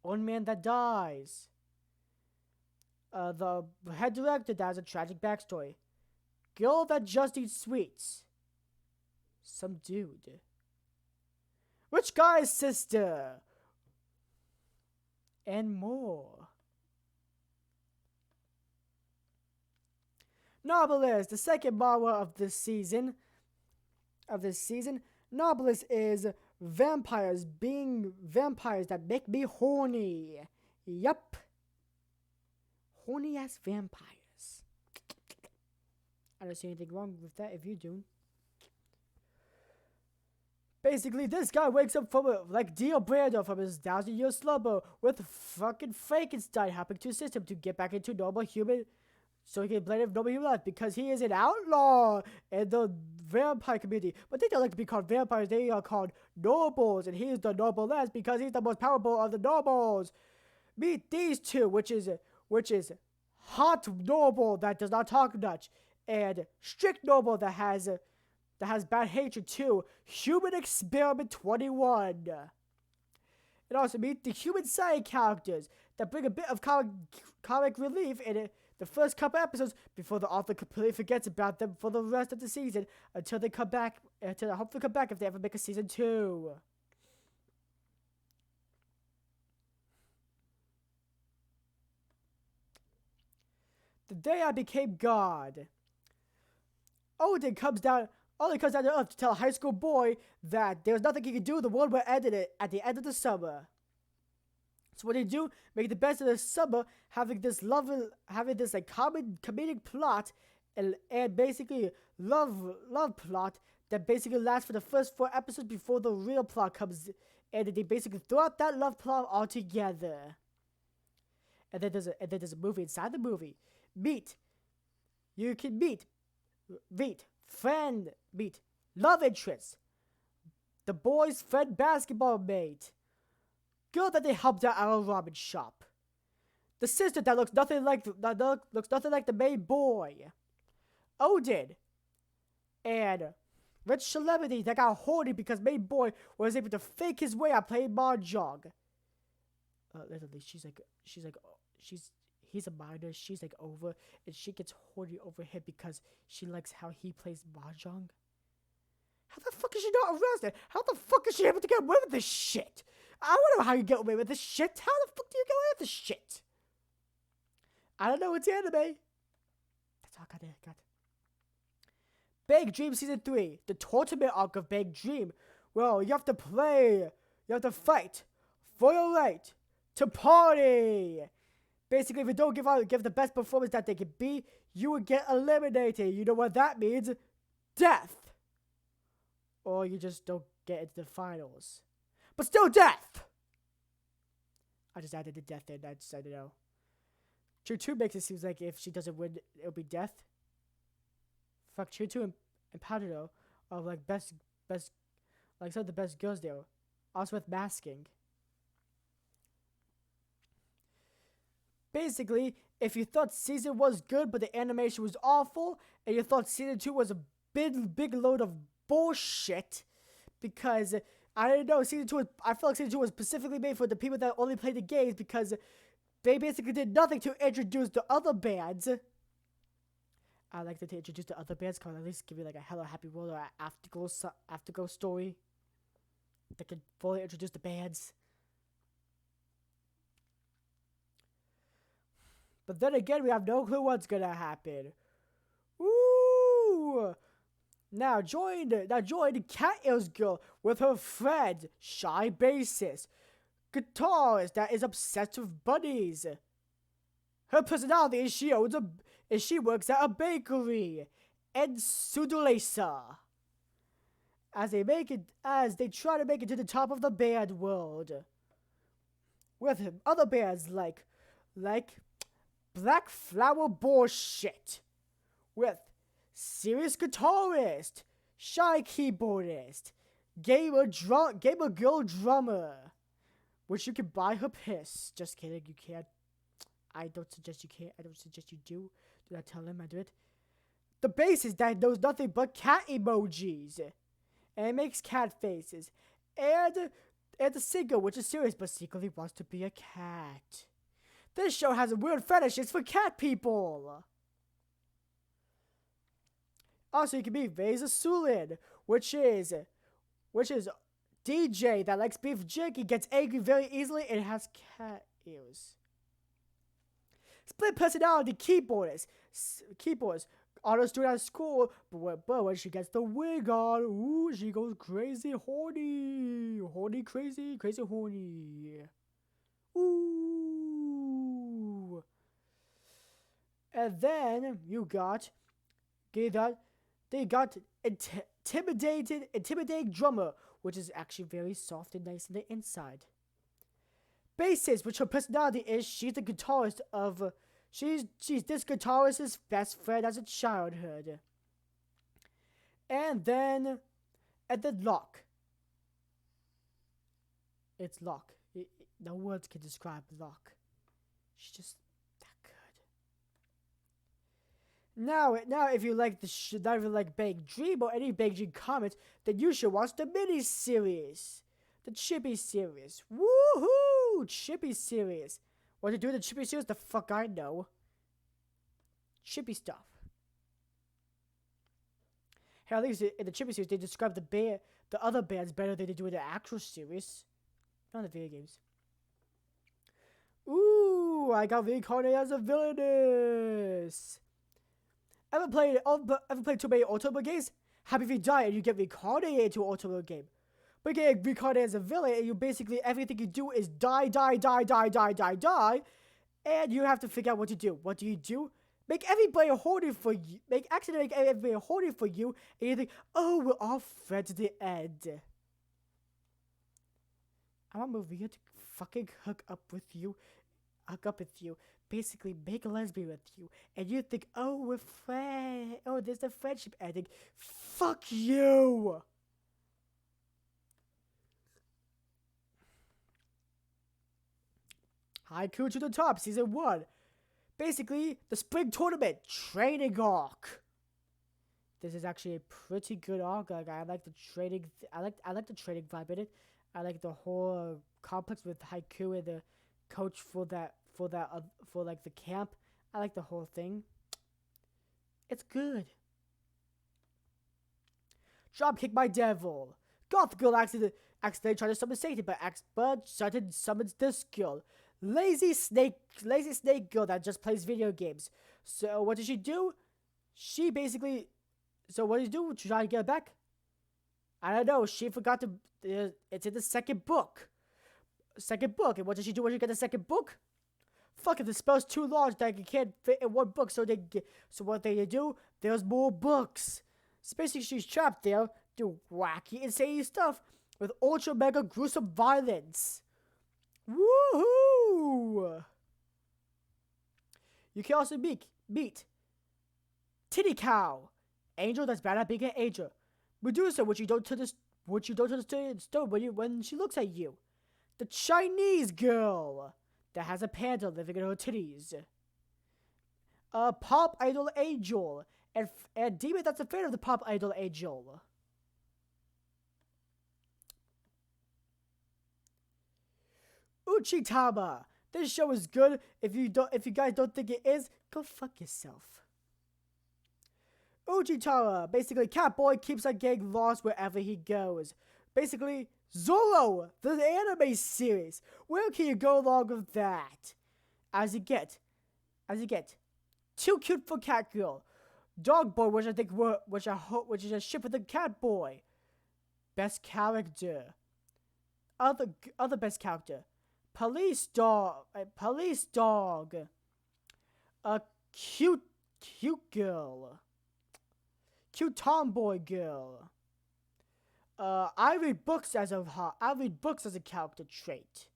One Man That Dies. The head director that has a tragic backstory. Girl that just eats sweets. Some dude. Rich guy's sister. And more. Novelist, the second manga of this season. Novelist is vampires being vampires that make me horny. Yup. Horny ass vampires. I don't see anything wrong with that if you do. Basically, this guy wakes up from like Dio Brando from his 1,000-year slumber with fucking Frankenstein happening to assist him to get back into normal human, so he can blend in normal human life because he is an outlaw in the vampire community. But they don't like to be called vampires; they are called nobles, and he is the noblest because he's the most powerful of the nobles. Meet these two, which is hot noble that does not talk much, and strict noble that has bad hatred too. Human Experiment 21. And also meet the human side characters that bring a bit of comic relief in the first couple episodes before the author completely forgets about them for the rest of the season until they come back. Until they hopefully come back if they ever make a season 2. The day I became God. Odin comes down to Earth to tell a high school boy that there's nothing he can do. The world will end at the end of the summer. So what they do, make the best of the summer, having this like common comedic plot, and basically love plot that basically lasts for the first 4 episodes before the real plot comes, and they basically throw out that love plot altogether. And then there's a movie inside the movie. You can meet friend, meet love interest, the boy's friend basketball mate, girl that they helped out at a ramen shop, the sister that looks nothing like the main boy, Odin, and rich celebrity that got horny because main boy was able to fake his way out playing mahjong. Literally, he's a minor, she's like over, and she gets horny over him because she likes how he plays mahjong. How the fuck is she not arrested? How the fuck is she able to get away with this shit? I don't know how you get away with this shit. How the fuck do you get away with this shit? I don't know, it's anime. That's all I got. Big Dream Season 3, the tournament arc of Big Dream. Well, you have to fight for your right to party. Basically, if you don't give the best performance that they can be, you will get eliminated. You know what that means? Death. Or you just don't get into the finals. But still death! I just added the death in. I don't know. True 2 makes it seem like if she doesn't win, it'll be death. Fuck, True 2 and Powder are like best, like some of the best girls there. Also with masking. Basically, if you thought season 1 was good but the animation was awful, and you thought season 2 was a big load of bullshit, because I don't know, I feel like season 2 was specifically made for the people that only play the games because they basically did nothing to introduce the other bands. I like to introduce the other bands because at least give you like a Hello Happy World or an Afterglow story that can fully introduce the bands. But then again, we have no clue what's gonna happen. Woo! Now join Cat Ears Girl with her friend, shy bassist, guitarist that is obsessed with bunnies. Her personality is she works at a bakery, and Sudulesa. As they try to make it to the top of the band world, with other bands like Black Flower Bullshit, with serious guitarist, shy keyboardist, gamer girl drummer, which you can buy her piss. Just kidding, you can't. I don't suggest you can't. I don't suggest you do. Do not tell him I do it. The bassist that knows nothing but cat emojis, and it makes cat faces, and the singer, which is serious but secretly wants to be a cat. This show has a weird fetishes for cat people. Also, you can be Vesa Sulin, which is DJ that likes beef jerky, gets angry very easily, and has cat ears. Split personality keyboardist, honor student at school, but when she gets the wig on, ooh, she goes crazy horny. Horny, crazy, crazy horny. Ooh. And then they got intimidating drummer, which is actually very soft and nice on the inside. Bassist, which her personality is, she's the guitarist of, she's this guitarist's best friend as a childhood. And then Locke. It's Locke. No words can describe Locke. She's just that good. Now, if you like not even like Big Dream or any Big Dream comics, then you should watch the mini series, the Chippy series. Woohoo! Chippy series. What to do in the Chippy series? The fuck I know. Chippy stuff. Hell, at least in the Chippy series, they describe the other bands better than they do in the actual series. Not the video games. Ooh, I got reincarnated as a villainess. Ever played too many automobile games? Happy if you die and you get reincarnated into an automobile game. But you get reincarnated as a villain, and you basically everything you do is die, and you have to figure out what to do. What do you do? Make everybody horny for you. Make everybody horny for you, and you think, oh, we're all friends at the end. I want Maria to fucking hook up with you. Basically, make a lesbian with you. And you think, oh, we're friends. Oh, there's the friendship ending. Fuck you! Haiku to the Top, Season 1. Basically, the spring tournament training arc. This is actually a pretty good arc. Like, I like the training. I like the training vibe in it. I like the whole complex with Haiku and the coach for like the camp. I like the whole thing. It's good. Dropkick My Devil. Goth Girl accidentally tried to summon Satan, but Satan summons this girl. Lazy snake girl that just plays video games. So what did she do? She basically. So what did she do to try to get it back? I don't know. She forgot to. It's in the second book. And what did she do when she got the second book? Fuck it, the spell's too large that it can't fit in one book. So what they do? There's more books. So basically, she's trapped there, do wacky, insane stuff with ultra mega gruesome violence. Woohoo! You can also meet Titty Cow, angel that's bad at being an angel. Medusa, which you don't understand when she looks at you. The Chinese girl that has a panda living in her titties. A pop idol angel and demon that's afraid of the pop idol angel. Uchitama. This show is good. If you guys don't think it is, go fuck yourself. Uchitama, basically, Catboy keeps on getting lost wherever he goes. Basically, Zoro, the anime series. Where can you go along with that? As you get, Too Cute for Catgirl, Dog Boy, which is a ship with the Catboy. Best character. Other best character. Police dog. A cute girl. Cute tomboy girl. I read books as a character trait.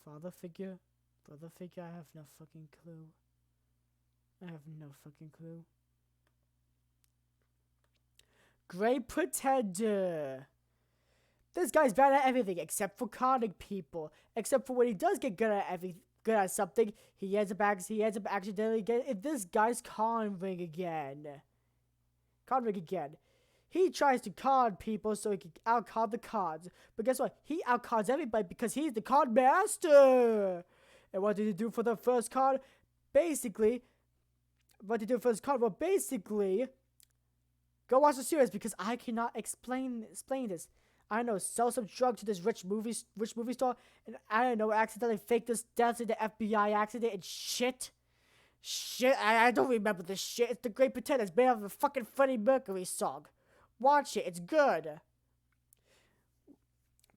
Father figure. I have no fucking clue. Great Pretender. This guy's bad at everything except for conning people. Except for when he does get good at something, he ends up accidentally getting this guy's con ring again. He tries to con people so he can out-con the cons. But guess what? He out-cons everybody because he's the con master. And what did he do for the first con? Basically, go watch the series because I cannot explain this. I know, sell some drugs to this rich movie star, and I don't know, accidentally fake this death in the FBI accident and shit. Shit, I don't remember this shit. It's The Great Pretender. It's made out of a fucking Freddie Mercury song. Watch it. It's good.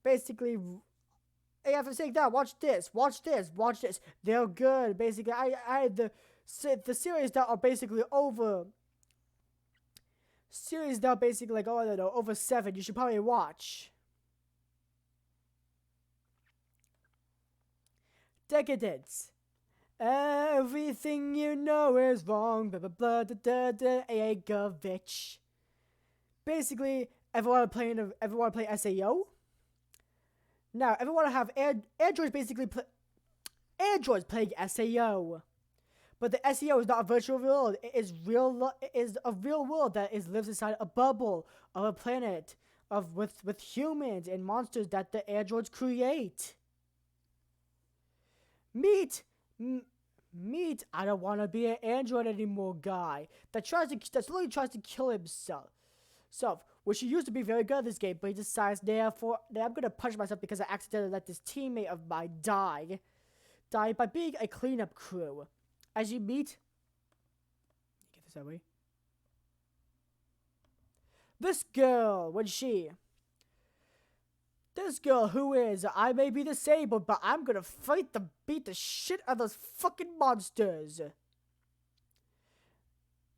Basically, hey, after saying that, watch this. Watch this. Watch this. They're good. Basically, the series that are basically over. Series that are basically like, oh, I don't know, over 7. You should probably watch. Decadence. Everything you know is wrong. Blah blah blah. Da da da. Agovich. Basically, everyone playing SAO. Now, everyone have androids basically androids playing SAO. But the SEO is not a virtual world. It is real. It is a real world that lives inside a bubble of a planet with humans and monsters that the androids create. Meet. I don't want to be an android anymore guy that slowly tries to kill himself. Which he used to be very good at this game, but he decides that I'm gonna punch myself because I accidentally let this teammate of mine die by being a cleanup crew. As you meet, get this that way. This girl, this girl who is, I may be disabled, but I'm gonna beat the shit out of those fucking monsters.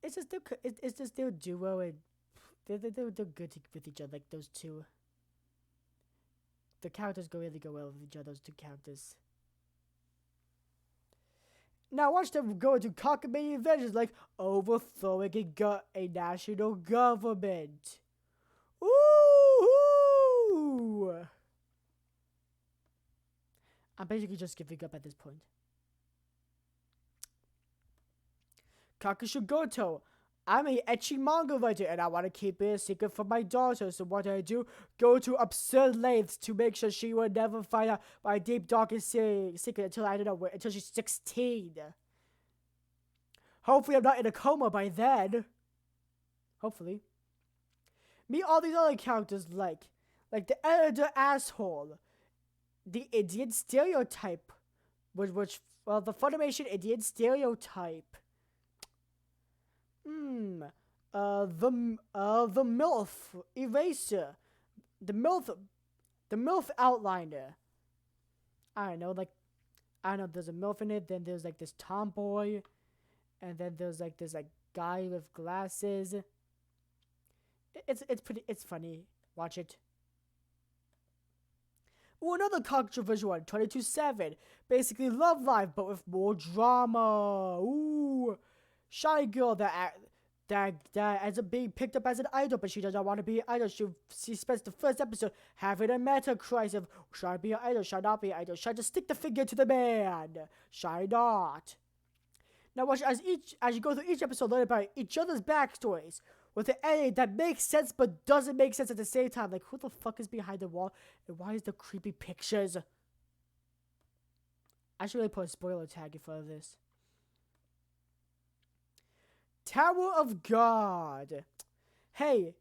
It's just their duo, and they're good with each other, like those two. The characters really go well with each other, those two characters. Now watch them go into cockamamie adventures like overthrowing a national government. Ooh! I'm basically just giving up at this point. Kakushu Goto. I'm a ecchi manga writer and I want to keep it a secret from my daughter. So what do? Go to absurd lengths to make sure she will never find out my deep darkest secret until she's 16. Hopefully I'm not in a coma by then. Hopefully. Meet all these other characters like the editor asshole, the Indian stereotype, the Funimation Indian stereotype. The MILF eraser, the MILF outliner. I don't know, there's a MILF in it, then there's like this tomboy, and then there's like this guy with glasses. It's funny. Watch it. Ooh, another controversial one, 22/7. Basically Love Live, but with more drama. Ooh. Shy girl that ends up being picked up as an idol, but she does not want to be an idol. She spends the first episode having a meta crisis of should I be an idol, should I not be an idol, should I just stick the finger to the man, should I not? Now watch as you go through each episode, learn about each other's backstories with an ending that makes sense but doesn't make sense at the same time. Like, who the fuck is behind the wall and why is there creepy pictures? I should really put a spoiler tag in front of this. Tower of God. Hey,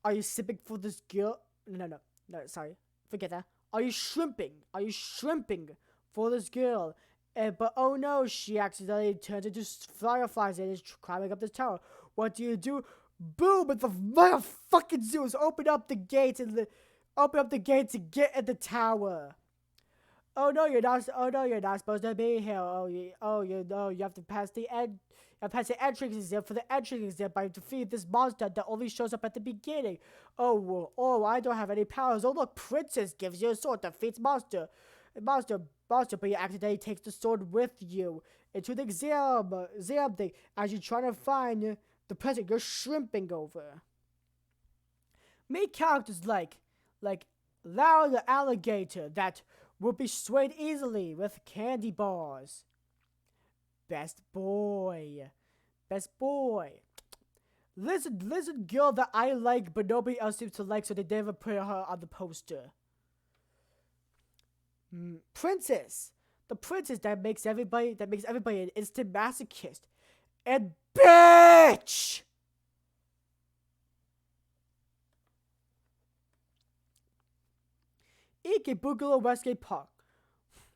are you sipping for this girl? No, sorry. Forget that. Are you shrimping? Are you shrimping for this girl? But oh no, she accidentally turns into fireflies and is climbing up this tower. What do? Boom! It's the motherfucking Zeus. Open up the gate to get at the tower. Oh no, you're not supposed to be here. You have to pass the entrance exam for the entrance exam by defeating this monster that only shows up at the beginning. Oh, I don't have any powers. Oh look, princess gives you a sword, defeats monster, but you accidentally takes the sword with you into the exam thing as you're trying to find the person you're shrimping over. Meet characters like Lara the alligator that will be swayed easily with candy bars. Best boy. Lizard girl that I like but nobody else seems to like, so they never put her on the poster. Princess. The princess that makes everybody an instant masochist. And bitch! Ike Boogaloo Westgate Park.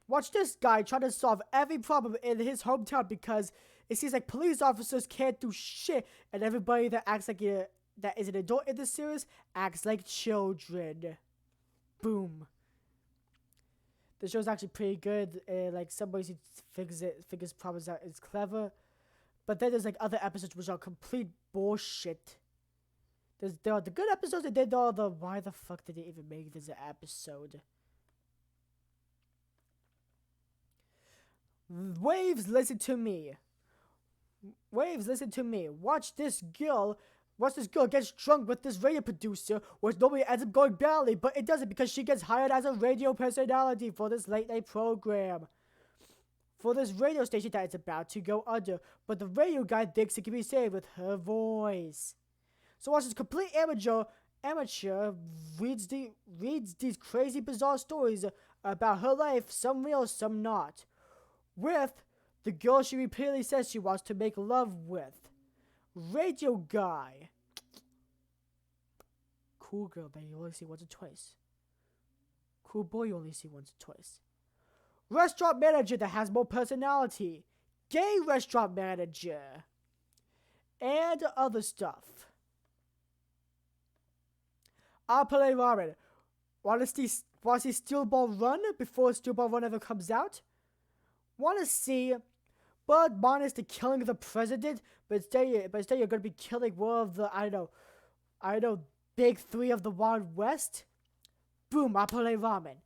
Watch this guy try to solve every problem in his hometown because It seems like police officers can't do shit, and everybody that acts like that is an adult in this series acts like children. Boom. The show's actually pretty good. Like some ways he figures problems out. It's clever, but then there's like other episodes which are complete bullshit. There are the good episodes, and then there are the why the fuck did they even make this episode? Waves, listen to me. Waves, listen to me. Watch this girl gets drunk with this radio producer, which normally ends up going badly, but it doesn't because she gets hired as a radio personality for this late night program. For this radio station that is about to go under, but the radio guy thinks it can be saved with her voice. So watch this complete amateur reads these crazy bizarre stories about her life, some real, some not, with the girl she repeatedly says she wants to make love with. Radio guy. Cool girl that you only see once or twice. Cool boy you only see once or twice. Restaurant manager that has more personality. Gay restaurant manager. And other stuff. I'll play ramen. Want to see Steel Ball Run before Steel Ball Run ever comes out? Want to see but minus the killing of the president, but instead you're gonna be killing one of the I don't know, big three of the Wild West? Boom, I play ramen.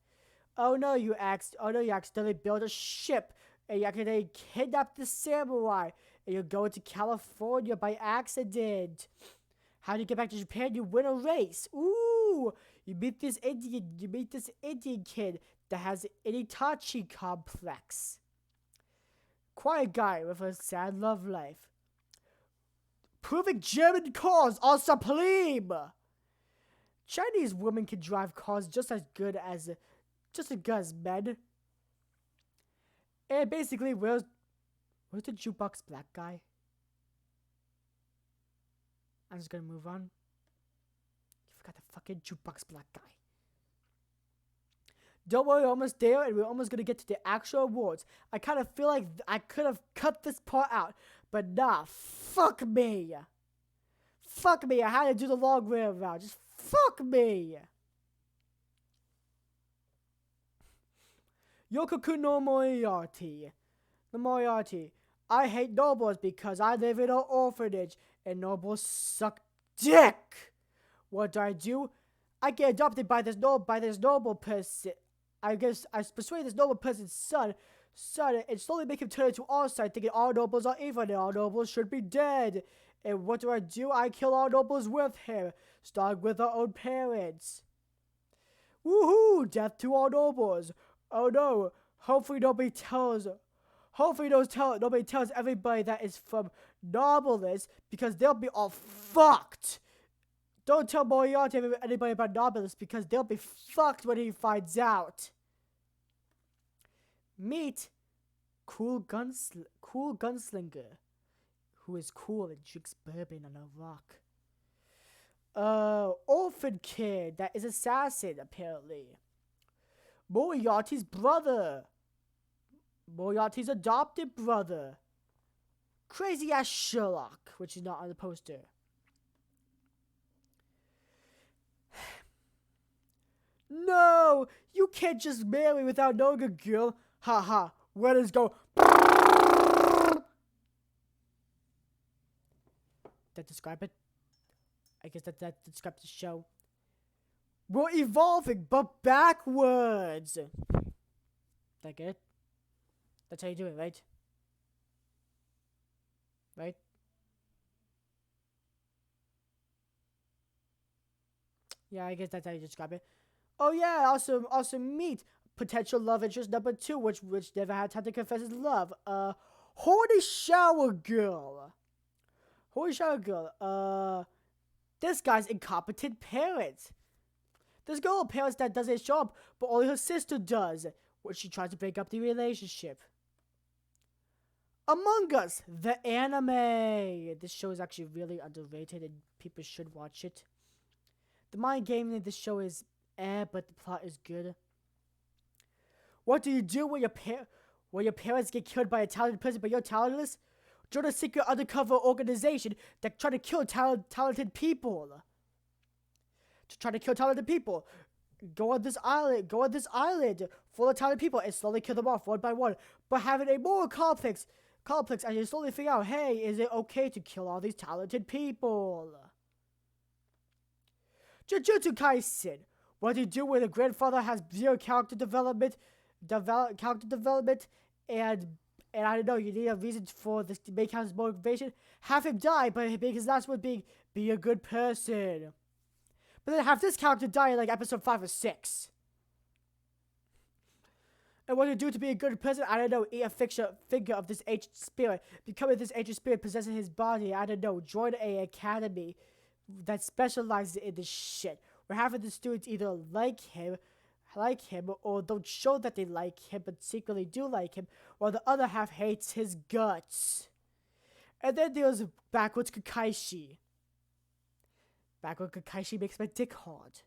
Oh no, you accidentally built a ship, and you accidentally kidnapped the samurai, and you're going to California by accident. How do you get back to Japan? You win a race. Ooh, you meet this Indian kid that has an Itachi complex. Quiet guy with a sad love life. Proving German cars are supreme. Chinese women can drive cars just as good as men. And basically, where's the jukebox black guy? I'm just gonna move on. You forgot the fucking jukebox black guy. Don't worry, we're almost there, and we're almost gonna get to the actual awards. I kind of feel like I could have cut this part out, but nah, fuck me. Fuck me, I had to do the long way around. Just fuck me. Yokoku no Moriarty. The Moriarty. I hate nobles because I live in an orphanage, and nobles suck dick. What do? I get adopted by this noble person. I guess I persuade this noble person's son, and slowly make him turn into our side, thinking all nobles are evil and all nobles should be dead. And what do? I kill all nobles with him, starting with our own parents. Woohoo! Death to all nobles. Oh no! Hopefully nobody tells everybody that is from Nobilis, because they'll be all fucked. Don't tell Moriarty anybody about Nobilis, because they'll be fucked when he finds out. Meet cool gunslinger, who is cool and drinks bourbon on a rock. Orphan kid that is assassin, apparently. Moriarty's brother. Moriarty's adopted brother. Crazy ass Sherlock, which is not on the poster. No, you can't just marry without knowing a girl. Haha, weddings go. That describe it? I guess that describes the show. We're evolving, but backwards. That good? That's how you do it, right? Right? Yeah, I guess that's how you describe it. Oh yeah, also meet potential love interest number 2, which never had time to confess his love. Horny shower girl. This guy's incompetent parents. This girl has parents that doesn't show up, but only her sister does, when she tries to break up the relationship. Among Us, the anime. This show is actually really underrated, and people should watch it. The mind game in this show is but the plot is good. What do you do when your parents get killed by a talented person but you're talentless? Join a secret undercover organization that try to kill talented people. To try to kill talented people. Go on this island full of talented people and slowly kill them off one by one. But having a more complex and you slowly figure out, hey, is it okay to kill all these talented people? Jujutsu Kaisen. What do you do when the grandfather has zero character development, and I don't know, you need a reason for this to make his motivation. Have him die, but make his last word being, be a good person. But then have this character die in like episode 5 or 6. And what to do to be a good person? I don't know. Eat a figure of this ancient spirit. Becoming this ancient spirit possessing his body. I don't know. Join a academy that specializes in this shit. Where half of the students either like him, or don't show that they like him, but secretly do like him, while the other half hates his guts. And then there's Backwards Kakaishi. Backwards Kakaishi makes my dick hard.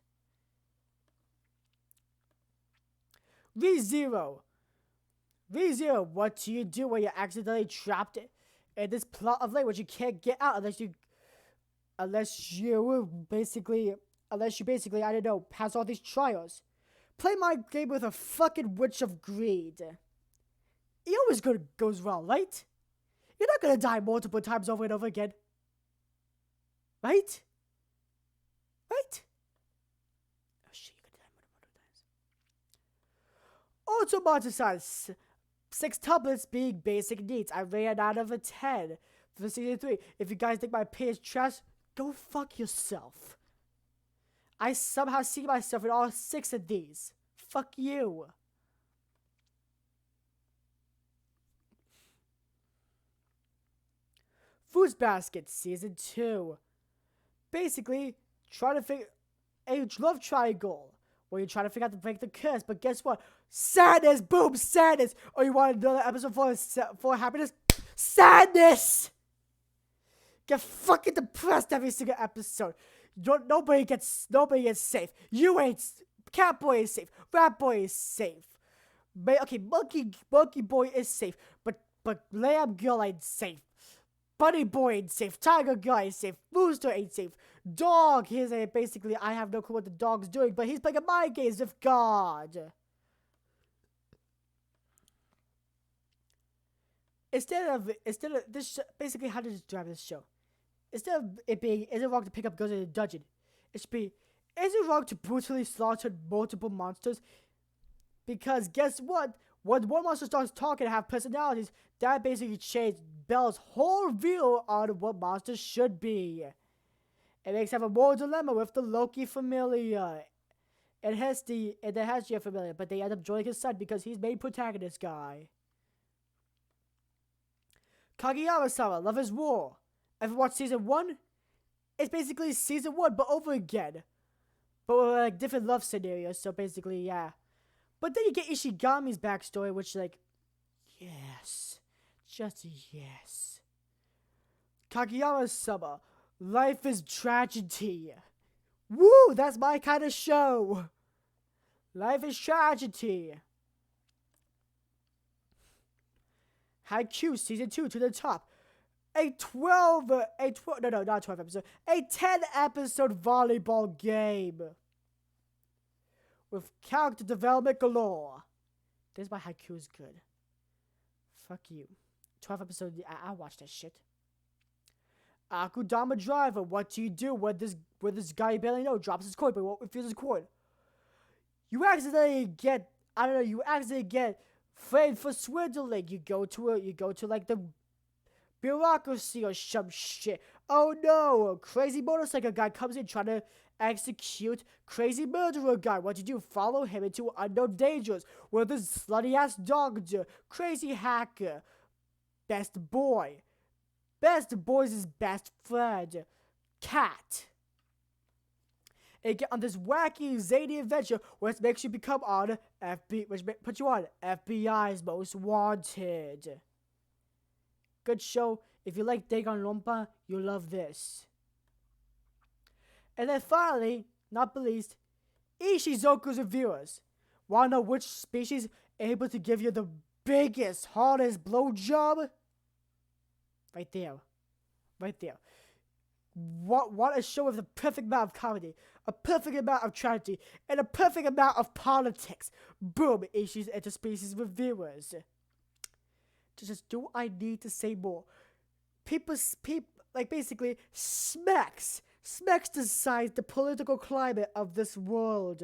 ReZero, what do you do when you're accidentally trapped in this plot of language you can't get out unless you basically, I don't know, pass all these trials? Play my game with a fucking witch of greed. It always goes well, right? You're not gonna die multiple times over and over again. Right? Right? Oh shit, you're gonna die multiple times. Also, 6 tablets being basic needs. I ran out of a 10 for season 3. If you guys think my pay is trash, go fuck yourself. I somehow see myself in all 6 of these. Fuck you. Fruits Basket Season 2. Basically, try to figure a love triangle where you try to figure out to break the curse, but guess what? Sadness! Boom! Sadness! Or you want another episode for happiness? Sadness! Get fucking depressed every single episode. Nobody gets safe. You ain't. Catboy is safe. Ratboy is safe. Okay, Monkey Boy is safe, but Lamb Girl ain't safe. Bunny Boy ain't safe. Tiger Guy ain't safe. Rooster ain't safe. Dog, basically, I have no clue what the dog's doing, but he's playing mind games with God. Instead of this, basically, how to describe this show? Instead of it being, is it wrong to pick up girls in a dungeon? It should be, is it wrong to brutally slaughter multiple monsters? Because guess what? When one monster starts talking and have personalities, that basically changed Belle's whole view on what monsters should be. It makes have a moral dilemma with the Loki familia. It has the Hestia familia, but they end up joining his son because he's main protagonist guy. Kageyama-sama, Love is War. Ever watched season 1? It's basically season 1, but over again. But with like different love scenarios, so basically, yeah. But then you get Ishigami's backstory, which like, yes. Just yes. Kageyama-sama, Life is Tragedy. Woo, that's my kind of show. Life is Tragedy. Haikyuu season 2 to the top. A 10 episode volleyball game. With character development galore. This is why Haikyuu is good. Fuck you. 12 episodes, I watched that shit. Akudama Driver, what do you do when this guy you barely know drops his coin but won't refuse his coin? You accidentally get framed for swindling. You go to like the bureaucracy or some shit. Oh no, a crazy motorcycle guy comes in trying to execute crazy murderer guy. What do you do? Follow him into unknown dangers where this slutty ass doctor, crazy hacker, best boy's best friend, Cat. And get on this wacky zany adventure which makes you become on which puts you on FBI's Most Wanted. Good show. If you like Danganronpa, you'll love this. And then finally, not the least, Ishizoku's reviewers. Wanna know which species able to give you the biggest, hardest blowjob? Right there. Right there. What a show with a perfect amount of comedy, a perfect amount of tragedy, and a perfect amount of politics. Boom, issues interspecies with viewers. Just do I need to say more? People, like basically, smacks decides the political climate of this world.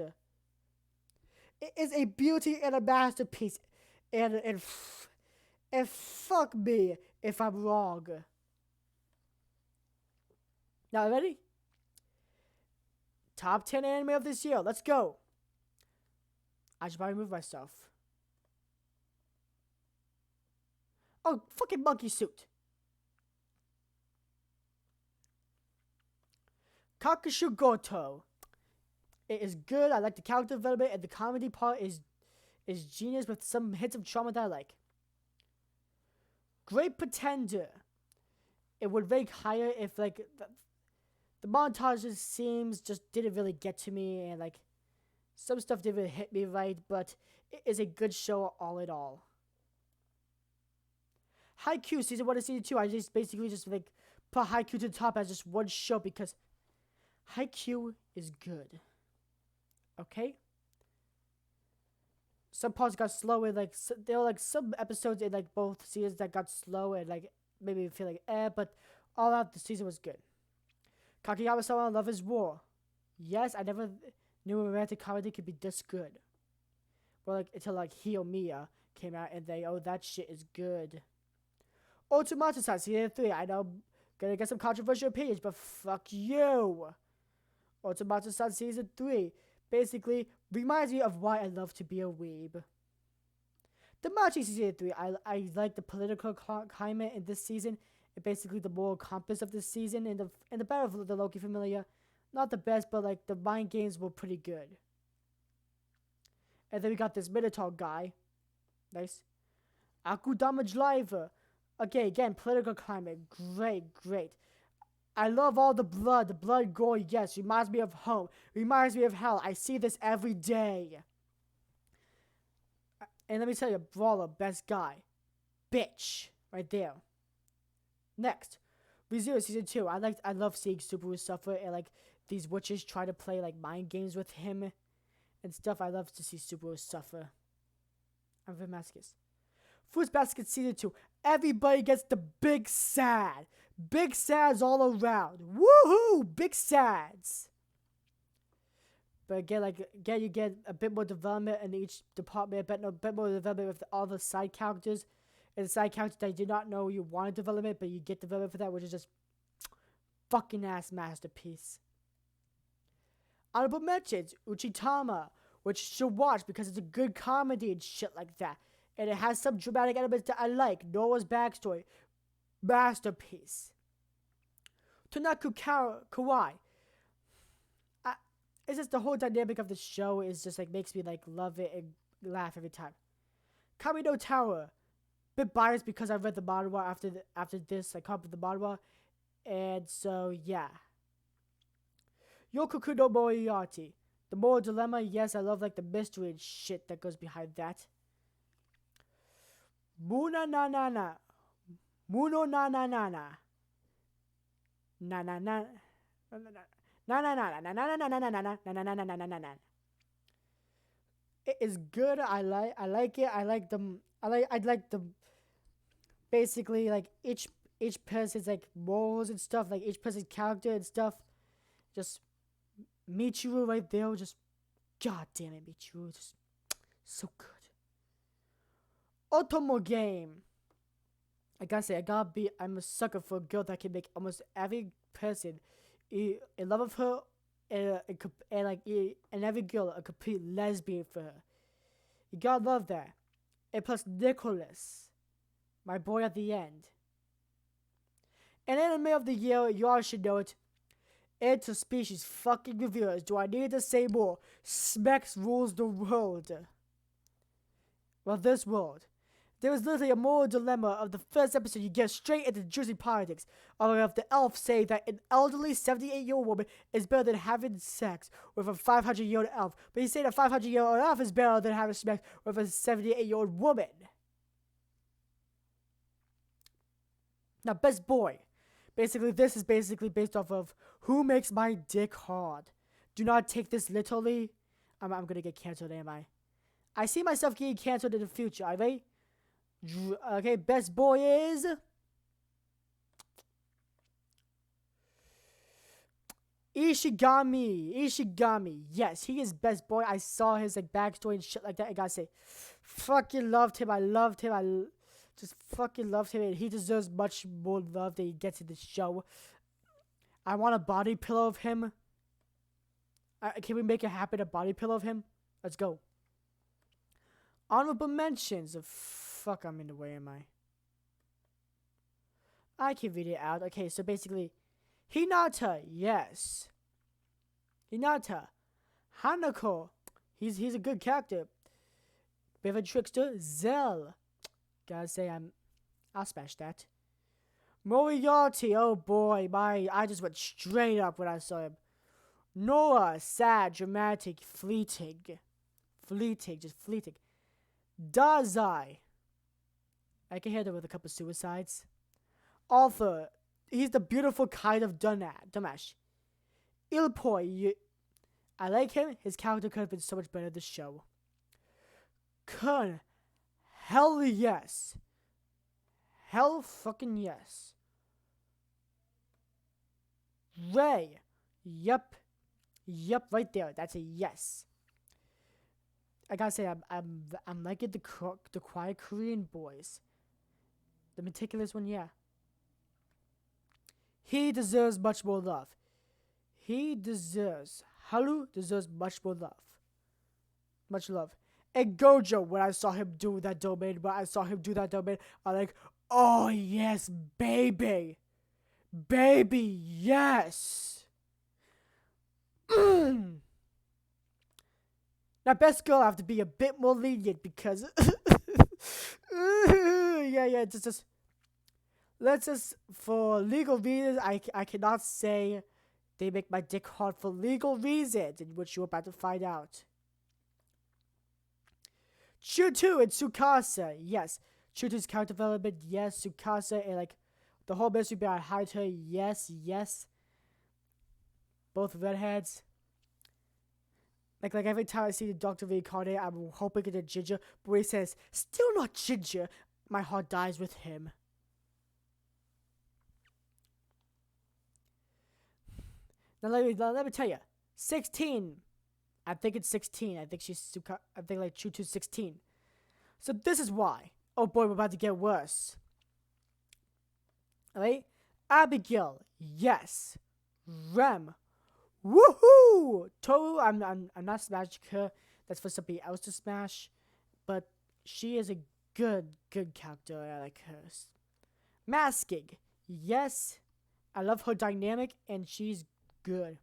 It is a beauty and a masterpiece, and fuck me if I'm wrong. Now, ready? Top 10 anime of this year. Let's go. I should probably move myself. Oh, fucking monkey suit. Kakushu Goto. It is good. I like the character development, and the comedy part is genius with some hits of trauma that I like. Great Pretender. It would rank higher if like the montages seems just didn't really get to me, and like some stuff didn't really hit me right, but it is a good show all in all. Haikyuu season 1 and season 2, I just basically just like put Haikyuu to the top as just one show because Haikyuu is good. Okay? Some parts got slow, and like there were like some episodes in like both seasons that got slow and like made me feel like but all out the season was good. Kakeyama-sama Love is War. Yes, I never knew a romantic comedy could be this good. Well, like until like Hiyomiya came out and that shit is good. Ultimata-san season 3. I know I'm gonna get some controversial opinions, but fuck you. Ultimata-san season 3 basically reminds me of why I love to be a weeb. The Machi season 3. I like the political climate in this season. And basically the moral compass of this season and the battle of the Loki Familia. Not the best, but like the mind games were pretty good. And then we got this Minotaur guy. Nice. Akko Damage Driver. Okay, again, political climate. Great. I love all the blood gore, yes. Reminds me of home. Reminds me of hell. I see this every day. And let me tell you, Brawler, best guy. Bitch. Right there. Next. ReZero season 2. I love seeing Subaru suffer and like these witches try to play like mind games with him and stuff. I love to see Subaru suffer. I'm very masochist. Fruits Basket season 2. Everybody gets the big sad. Big sads all around. Woohoo! Big sads. But again, you get a bit more development in each department, a bit more development with all the side characters. And the side characters that you did not know you wanted development, but you get development for that, which is just fucking ass masterpiece. Honorable mentions, Uchitama, which you should watch because it's a good comedy and shit like that. And it has some dramatic elements that I like. Noah's backstory. Masterpiece. Tonaku Kawaii. It's just the whole dynamic of the show is just like makes me like love it and laugh every time. Kamino Tower. Bit biased because I read the manhwa after this. I caught up with the manhwa. And so, yeah. Yokoku no Moriarty. The moral dilemma, yes, I love like the mystery and shit that goes behind that. Muno na na na na na na. Na na na. Na na na na na na na na na na na na na na na. It is good. I like it. I like the basically like each person's like morals and stuff, like each person's character and stuff. Just Michiru right there, just god damn it, Michiru, just so good. Otomo game. I gotta say, I'm a sucker for a girl that can make almost every person in love with her, and every girl a complete lesbian for her. You gotta love that. And plus Nicholas, my boy at the end. And anime of the year, you all should know it. Interspecies fucking reviewers. Do I need to say more? Specs rules the world. Well, this world. There is literally a moral dilemma of the first episode. You get straight into juicy politics of the elf saying that an elderly 78-year-old woman is better than having sex with a 500-year-old elf. But he's saying a 500-year-old elf is better than having sex with a 78-year-old woman. Now, best boy. Basically, this is basically based off of who makes my dick hard. Do not take this literally. I'm gonna get canceled, am I? I see myself getting canceled in the future. Are they? Okay, best boy is Ishigami. Yes, he is best boy. I saw his like backstory and shit like that. I gotta say, fucking loved him. I loved him. Just fucking loved him, and he deserves much more love than he gets in the show. I want a body pillow of him. Can we make it happen? A body pillow of him? Let's go. Honorable mentions. Fuck, I'm in the way, am I? I can read it out. Okay, so basically, Hinata, yes. Hinata. Hanako, he's a good character. Bit of a trickster. Zell. Gotta say, I'll smash that. Moriarty, oh boy, I just went straight up when I saw him. Noah, sad, dramatic, fleeting, just fleeting. Dazai, I can hit him with a couple suicides. Arthur, he's the beautiful kind of dumbass. Ilpoi, I like him. His character could have been so much better this show. Kun, hell yes. Hell fucking yes. Ray, yep, right there. That's a yes. I gotta say, I'm liking the quiet Korean boys. The meticulous one, yeah. He deserves much more love. Haru deserves much more love. Much love. And Gojo, when I saw him do that domain, I'm like, oh yes, baby. Baby, yes. Now, best girl, I have to be a bit more lenient because, yeah, let's just, for legal reasons, I cannot say they make my dick hard for legal reasons, in which you're about to find out. Chutu and Tsukasa, yes. Chutu's character development, yes. Tsukasa and like the whole mystery behind her, yes. Both redheads. Like every time I see the Dr. Reincarnate, I'm hoping it's a ginger, but when he says, still not ginger, my heart dies with him. Now let me tell you, 16. I think it's 16. I think like Chutu's 16. So this is why. Oh boy, we're about to get worse. Alright? Abigail, yes. Rem, woohoo! Toru, I'm not smashing her. That's for somebody else to smash. But she is a good character. I like hers. Masking, yes. I love her dynamic, and she's good.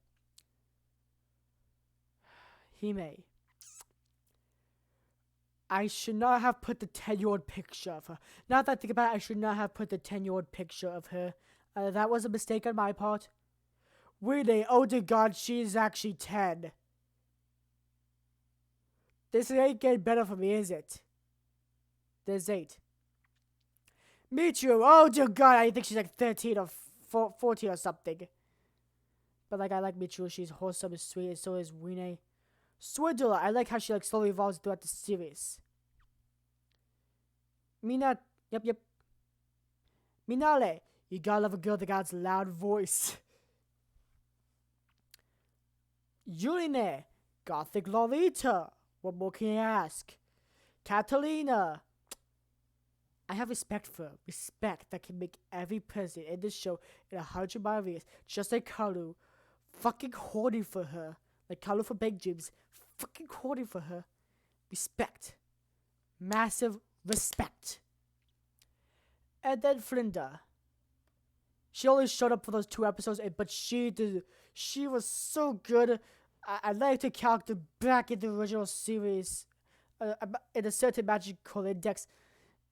Hime. I should not have put the 10-year-old picture of her. Now that I think about it, I should not have put the 10-year-old picture of her. That was a mistake on my part. Really? Oh dear God, she's actually 10. This ain't getting better for me, is it? There's 8. Michiru, oh dear God, I think she's like 13 or 14 or something. But like, I like Michiru, she's wholesome and sweet, and so is Rine. Swindler, I like how she like slowly evolves throughout the series. Mina, yep. Minale, you gotta love a girl that got a loud voice. Yurine, Gothic Lolita, what more can you ask? Catalina, I have respect for her. Respect that can make every person in this show in 100 miles, just like Karu, fucking horny for her. Like Karu for Big Dreams, fucking horny for her. Respect. Massive respect. And then Flinda. She only showed up for those 2 episodes, but she was so good. I liked her character back in the original series. In a certain magical index.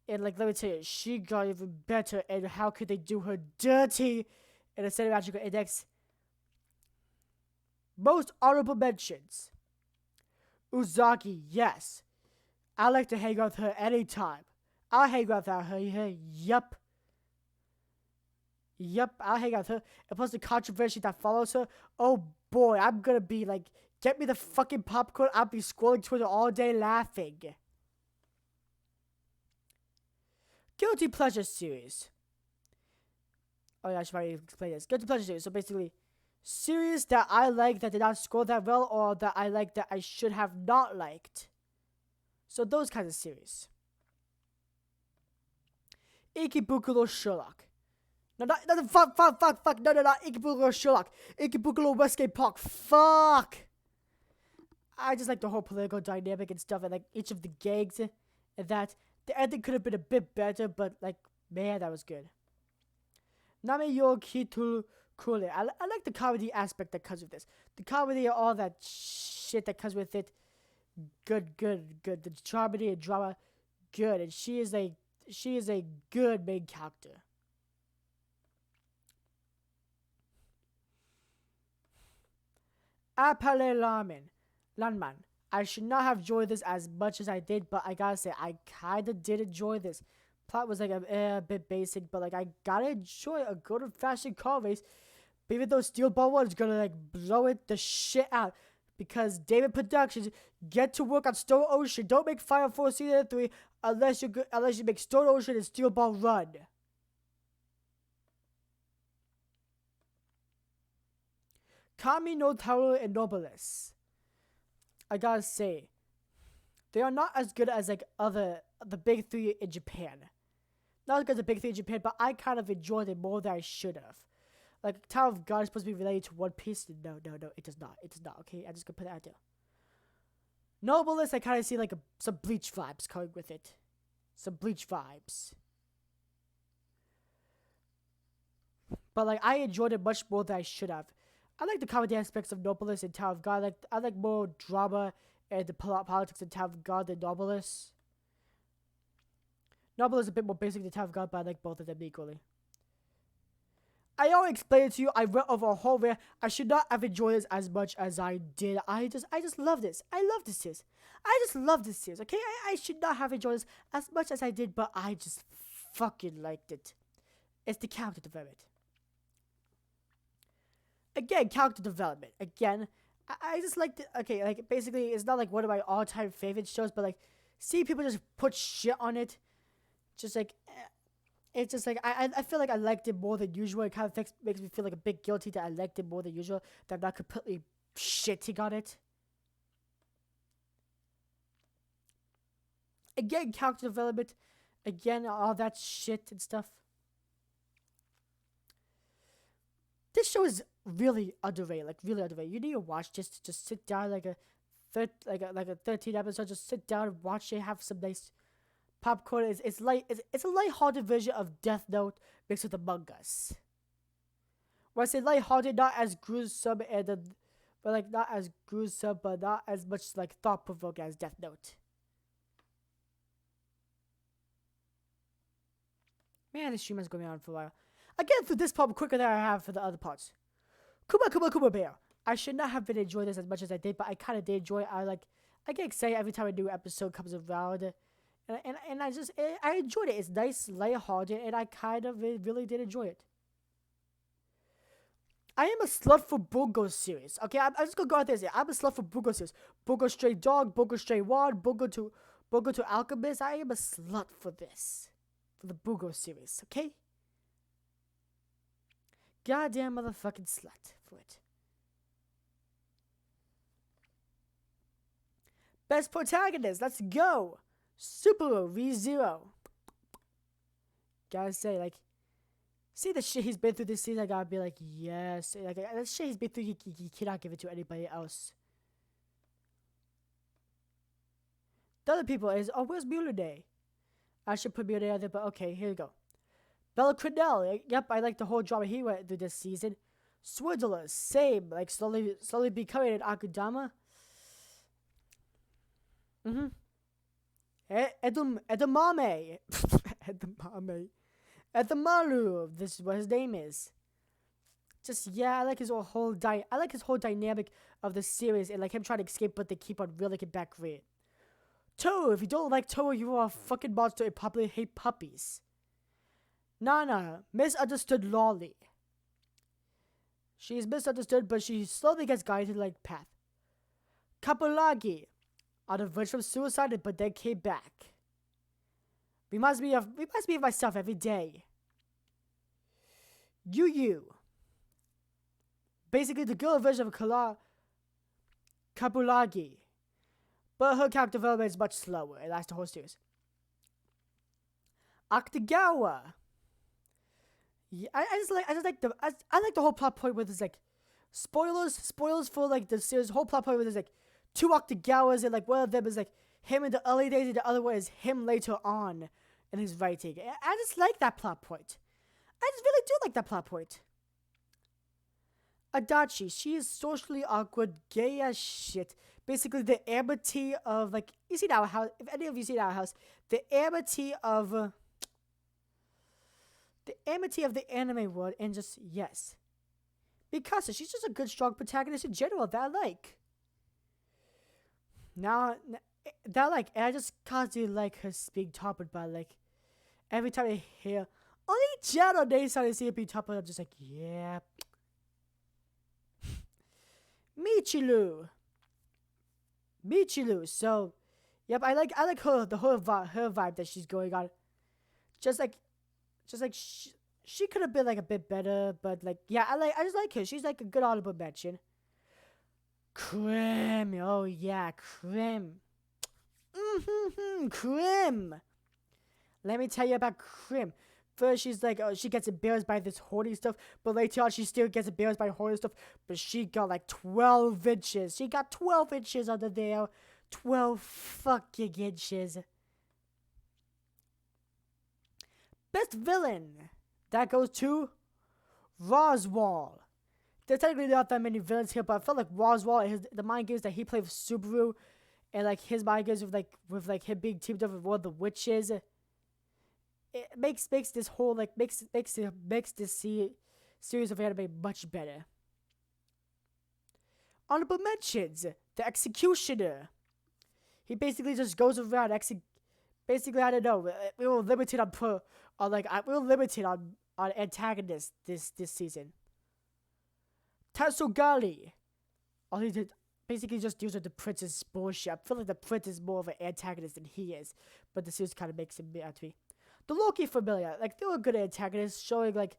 And like, let me tell you, she got even better. And how could they do her dirty in a certain magical index? Most honorable mentions. Uzaki, yes. I like to hang out with her anytime. I'll hang out with her, yup. Yep, I'll hang out with her. And plus the controversy that follows her. Oh boy, I'm gonna be like, get me the fucking popcorn. I'll be scrolling Twitter all day laughing. Guilty Pleasure series. Oh yeah, I should probably explain this. Guilty Pleasure series. So basically, series that I like that did not score that well, or that I like that I should have not liked. So those kinds of series. Ikebukuro Sherlock. No, fuck, no, Ikebukuro Sherlock. Ikebukuro Westgate Park, fuck! I just like the whole political dynamic and stuff, and like each of the gangs, and that. The ending could have been a bit better, but like, man, that was good. Name yo Kitu Kule. I like the comedy aspect that comes with this. The comedy and all that shit that comes with it. Good. The comedy and drama, good. And she is a good main character. Apale Lanman. I should not have enjoyed this as much as I did, but I gotta say, I kinda did enjoy this. Plot was like a bit basic, but like I gotta enjoy a good old-fashioned car race. But even though Steel Ball 1 is gonna like blow it the shit out, because David Productions get to work on Stone Ocean. Don't make Fire Force Season 3 unless you make Stone Ocean and Steel Ball Run. Kami no Tauro and Nobilis. I gotta say, they are not as good as like the big three in Japan. Not as good as the big three in Japan, but I kind of enjoyed it more than I should have. Like Tower of God is supposed to be related to One Piece. No, it does not. It does not. Okay, I'm just gonna put that out there. Nobilis, I kind of see like some Bleach vibes coming with it. Some Bleach vibes. But like I enjoyed it much more than I should have. I like the comedy aspects of Nobilis and Tower of God. I like more drama and the politics in Tower of God than Nobilis. Nobilis is a bit more basic than Tower of God, but I like both of them equally. I already explained it to you. I went over a whole rant. I should not have enjoyed this as much as I did. I just love this. I love this series. I just love this series, okay? I should not have enjoyed this as much as I did, but I just fucking liked it. It's the character development. Again, character development. Again, I just liked it. Okay, like, basically, it's not like one of my all-time favorite shows, but, like, see people just put shit on it. Just, like, it's just, like, I feel like I liked it more than usual. It kind of makes me feel, like, a bit guilty that I liked it more than usual, that I'm not completely shitting on it. Again, character development. Again, all that shit and stuff. This show is really underrated, like really underrated. You need to watch just sit down like a 13 episode. Just sit down and watch it. Have some nice popcorn. It's a lighthearted version of Death Note mixed with Among Us. When I say lighthearted, not as gruesome but not as gruesome, but not as much like thought provoking as Death Note. Man, this stream is going on for a while. I get through this part quicker than I have for the other parts. Kuma Bear. I should not have been enjoying this as much as I did, but I kind of did enjoy it. I get excited every time a new episode comes around, and I enjoyed it. It's nice, lighthearted, and I kind of really did enjoy it. I am a slut for Bungo series. Okay, I'm just gonna go out there and say I'm a slut for Bungo series. Bungo Stray Dog, Bungo Stray Wand, Bungo to Alchemist. I am a slut for this, for the Bungo series. Okay. Goddamn motherfucking slut for it. Best protagonist, let's go. Subaru ReZero. Gotta say, like, see the shit he's been through this season. I gotta be like, yes. Like, the shit he's been through, he cannot give it to anybody else. The other people is, oh, where's Mueller Day? I should put Mueller Day out there, but okay, here we go. Bella Crenell, yep, I like the whole drama he went through this season. Swindler, same, like slowly becoming an Akudama. Edamame. Edamaru, this is what his name is. Just, yeah, I like his whole dynamic of the series, and like him trying to escape, but they keep on reeling him back in. Toru, if you don't like Toru, you are a fucking monster and probably hate puppies. Nana, misunderstood Lolly. She's misunderstood, but she slowly gets guided to the like path. Kapulagi, on the verge of suicide, but then came back. Reminds me of myself every day. Yu. Basically the girl version of Kapulagi. But her character development is much slower, and that's the whole series. Akutagawa. Yeah, I like the whole plot point where there's like spoilers for like the series. Whole plot point where there's like two Akutagawas, and like one of them is like him in the early days, and the other one is him later on in his writing. I just like that plot point. I just really do like that plot point. Adachi, she is socially awkward, gay as shit. Basically, the amity of like you see our house. If any of you see our house, the amity of the anime world, and just yes, because she's just a good, strong protagonist in general that I like. Now, that like, and I just constantly like her being toppled by like every time I hear only channel days I see her being toppled, I'm just like, yeah. Michiru. So, yep, I like her her vibe that she's going on. Just like she could have been like a bit better, but like yeah, I just like her. She's like a good honorable mention. Krim, oh yeah, Krim. Krim. Let me tell you about Krim. First, she's like, she gets embarrassed by this horny stuff, but later on, she still gets embarrassed by horny stuff. But she got like 12 inches. She got 12 inches under there. 12 fucking inches. Best villain. That goes to Roswell. There's technically not that many villains here, but I felt like Roswell, the mind games that he played with Subaru, and like his mind games with him being teamed up with one of the witches. It makes this whole like makes this series of anime much better. Honorable mentions: the Executioner. He basically just goes around basically I don't know. We were limited on antagonists this season. Tatsugali. All he did basically just deals with the prince's bullshit. I feel like the prince is more of an antagonist than he is, but the series kind of makes him out to be. The Loki familia, like they were good antagonists, showing like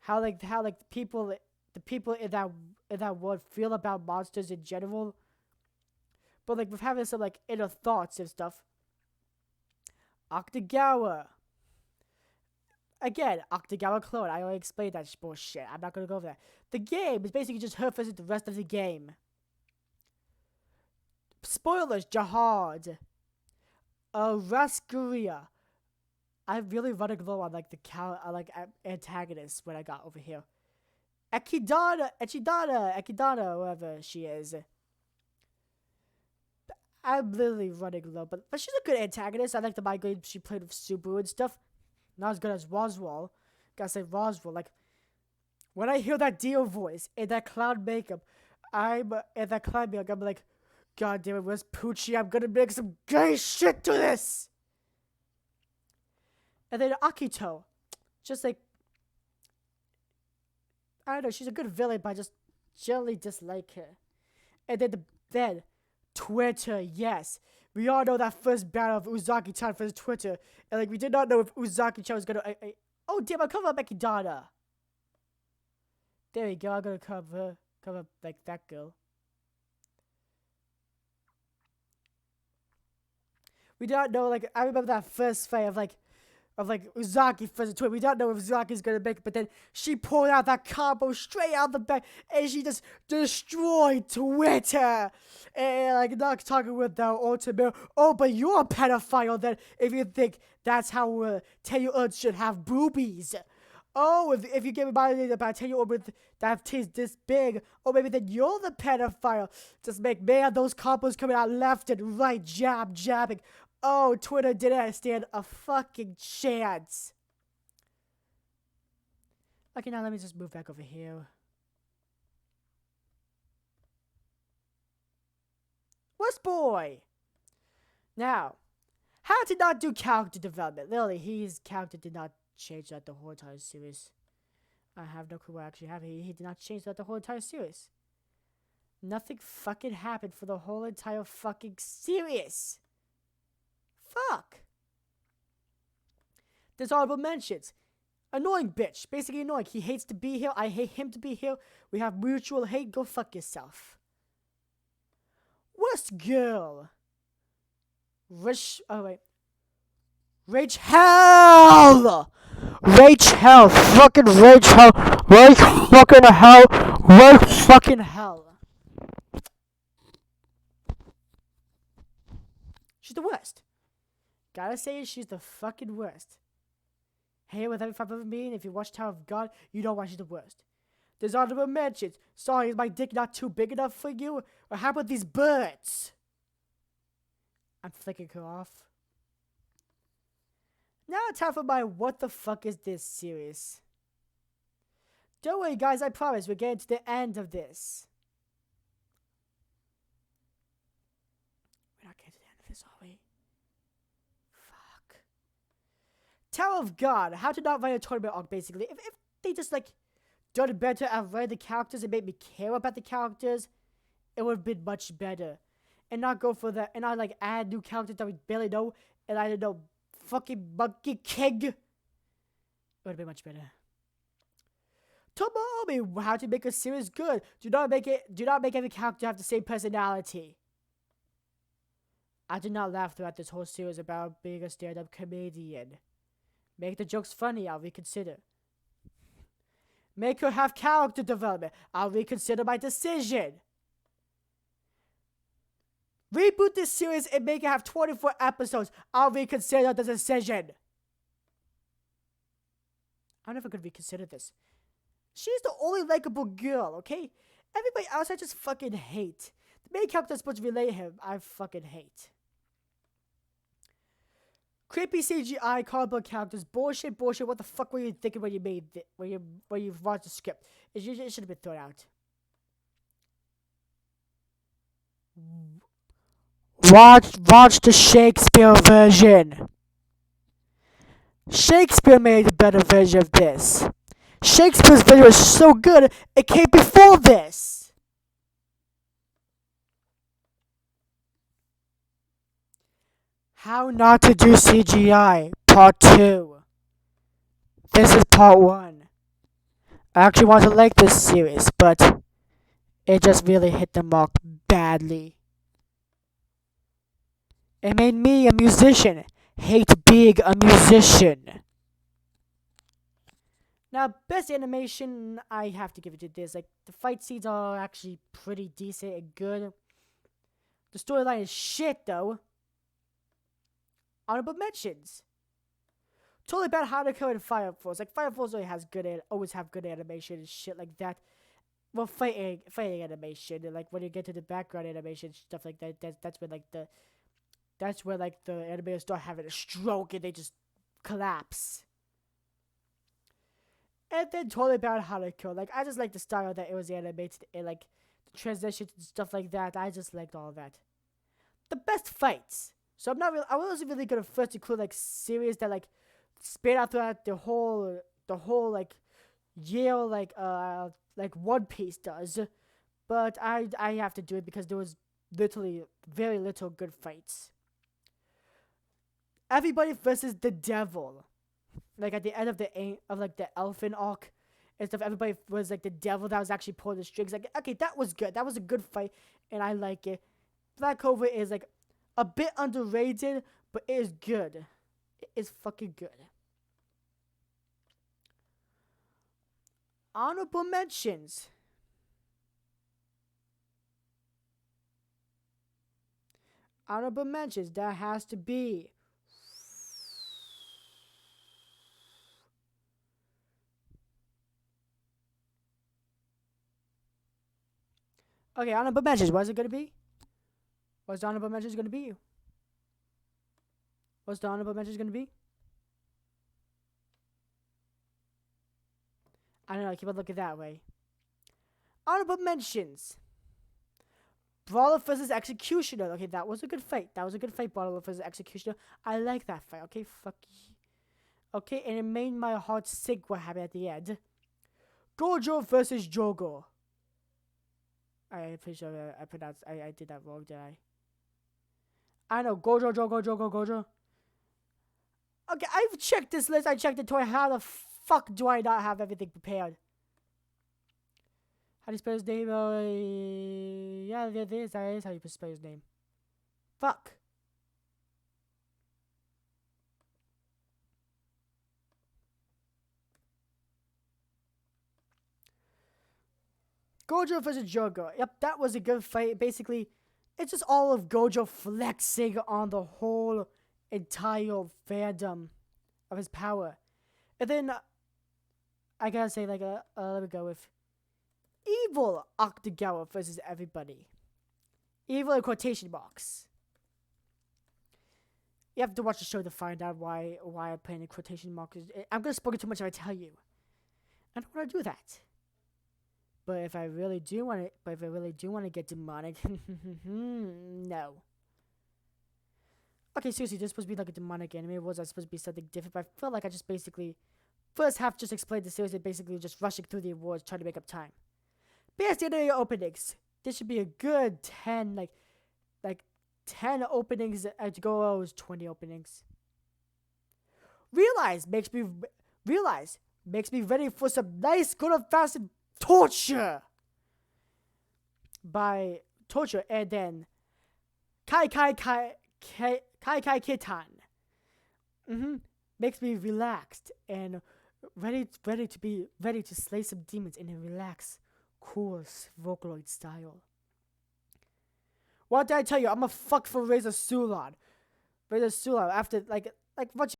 how the people in that world feel about monsters in general, but like with having some like inner thoughts and stuff. Akutagawa. Again, Akutagawa clone. I already explained that bullshit. I'm not gonna go over that. The game is basically just her versus the rest of the game. Spoilers, Jihad. Rascaria. I'm really running low on like antagonists when I got over here. Echidna, whoever she is. I'm literally running low, but she's a good antagonist. I like the mind games she played with Subaru and stuff. Not as good as Roswell. Gotta say Roswell. Like when I hear that Dio voice and that clown makeup, I'm like, God damn it, where's Poochie? I'm gonna make some gay shit to this. And then Akito, just like, I don't know, she's a good villain, but I just generally dislike her. And then Twitter, yes. We all know that first battle of Uzaki-chan versus Twitter. And like, we did not know if Uzaki-chan was gonna, oh damn, I cover up Ekidana. There we go, I'm gonna cover like that girl. We did not know, like, I remember that first fight of Uzaki versus Twitter. We don't know if Uzaki's gonna make it, but then she pulled out that combo straight out the back, and she just destroyed Twitter. And like not talking with the ultimate. Oh, but you're a pedophile then if you think that's how 10-year-olds should have boobies. Oh, if you get reminded about 10-year-old with that tits this big, oh maybe then you're the pedophile. Just make man those combos coming out left and right, jabbing. Oh, Twitter didn't stand a fucking chance. Okay, now let me just move back over here. West Boy! Now, how to not do character development. Literally, his character did not change that the whole entire series. I have no clue what actually happened. He did not change that the whole entire series. Nothing fucking happened for the whole entire fucking series. Fuck. There's honorable mentions. Annoying bitch. Basically annoying. He hates to be here. I hate him to be here. We have mutual hate. Go fuck yourself. Worst girl. Oh wait. Rachel! Rachel! Fucking Rachel! Rach fucking hell! Rach fucking hell! She's the worst. Gotta say, she's the fucking worst. Hey, with every 5 of me, and if you watch Tower of God, you know why she's the worst. There's honorable mentions. Sorry, is my dick not too big enough for you? Or how about these birds? I'm flicking her off. Now time for my what the fuck is this series. Don't worry guys, I promise we're getting to the end of this. We're not getting to the end of this, are we? Fuck. Tower of God, how to not write a tournament arc basically. If they just like done better at writing the characters and made me care about the characters, it would have been much better. And not go for that, and not like add new characters that we barely know, and I don't know, fucking Monkey King. It would have been much better. Tomomi, how to make a series good. Do not make every character have the same personality. I did not laugh throughout this whole series about being a stand-up comedian. Make the jokes funny, I'll reconsider. Make her have character development, I'll reconsider my decision. Reboot this series and make it have 24 episodes. I'll reconsider the decision. I'm never gonna reconsider this. She's the only likable girl, okay? Everybody else I just fucking hate. The main character that's supposed to relate him, I fucking hate. Creepy CGI cardboard characters, bullshit. What the fuck were you thinking when you made it? When you watched the script? It should have been thrown out. Watch the Shakespeare version. Shakespeare made a better version of this. Shakespeare's version was so good, it came before this. How not to do CGI, part 2. This is part 1. I actually want to like this series, but it just really hit the mark badly. It made me a musician hate being a musician. Now, best animation, I have to give it to this. Like, the fight scenes are actually pretty decent and good. The storyline is shit, though. Honorable mentions. Totally bad Hanako and Fire Force. Like, Fire Force always have good animation and shit like that. Well, fighting animation, and like when you get to the background animation, stuff like that. That's where the animators start having a stroke and they just collapse. And then totally bad Hanako. Like, I just like the style that it was animated and like the transitions and stuff like that. I just liked all of that. The best fights. So I wasn't really gonna first include like series that like span out throughout the whole like year like One Piece does, but I have to do it because there was literally very little good fights. Everybody versus the devil, like at the end of the elephant arc and stuff. Everybody was like the devil that was actually pulling the strings. Like, okay, that was good. That was a good fight, and I like it. Black Clover is like a bit underrated, but it is good. It is fucking good. Honorable mentions. Honorable mentions. That has to be. Okay, honorable mentions. What is it gonna be? What's the honorable mentions gonna be? What's the honorable mentions gonna be? I don't know. Keep on looking that way. Honorable mentions. Brawler versus Executioner. Okay, that was a good fight. Brawler versus Executioner. I like that fight. Okay, fuck you. Okay, and it made my heart sink what happened at the end. Gojo versus Jogo. I'm pretty sure I did that wrong, did I? I know, Gojo, Jogo, Jogo, Gojo. Okay, I've checked this list. I checked it twice. How the fuck do I not have everything prepared? How do you spell his name? Yeah, that is how you spell his name. Fuck. Gojo versus Jogo. Yep, that was a good fight. Basically, it's just all of Gojo flexing on the whole entire fandom of his power. And then I gotta say, like, let me go with evil Octogawa versus everybody. Evil in quotation marks. You have to watch the show to find out why I'm putting in quotation marks. I'm gonna spoil too much if I tell you. I don't want to do that. But if I really do want to, get demonic, no. Okay, seriously, this is supposed to be like a demonic anime. Was I supposed to be something different? But I felt like I just basically first half just explained the series and basically just rushing through the awards trying to make up time. But yes, the end of your openings. This should be a good 10, like 10 openings to go. It was 20 openings. Realize makes me ready for some nice, good old fashioned torture. By torture, and then Kai Kitan. Makes me relaxed and ready to slay some demons in a relaxed, cool Vocaloid style. What did I tell you? I'm a fuck for Razor Sulon. Razor Sulon after like what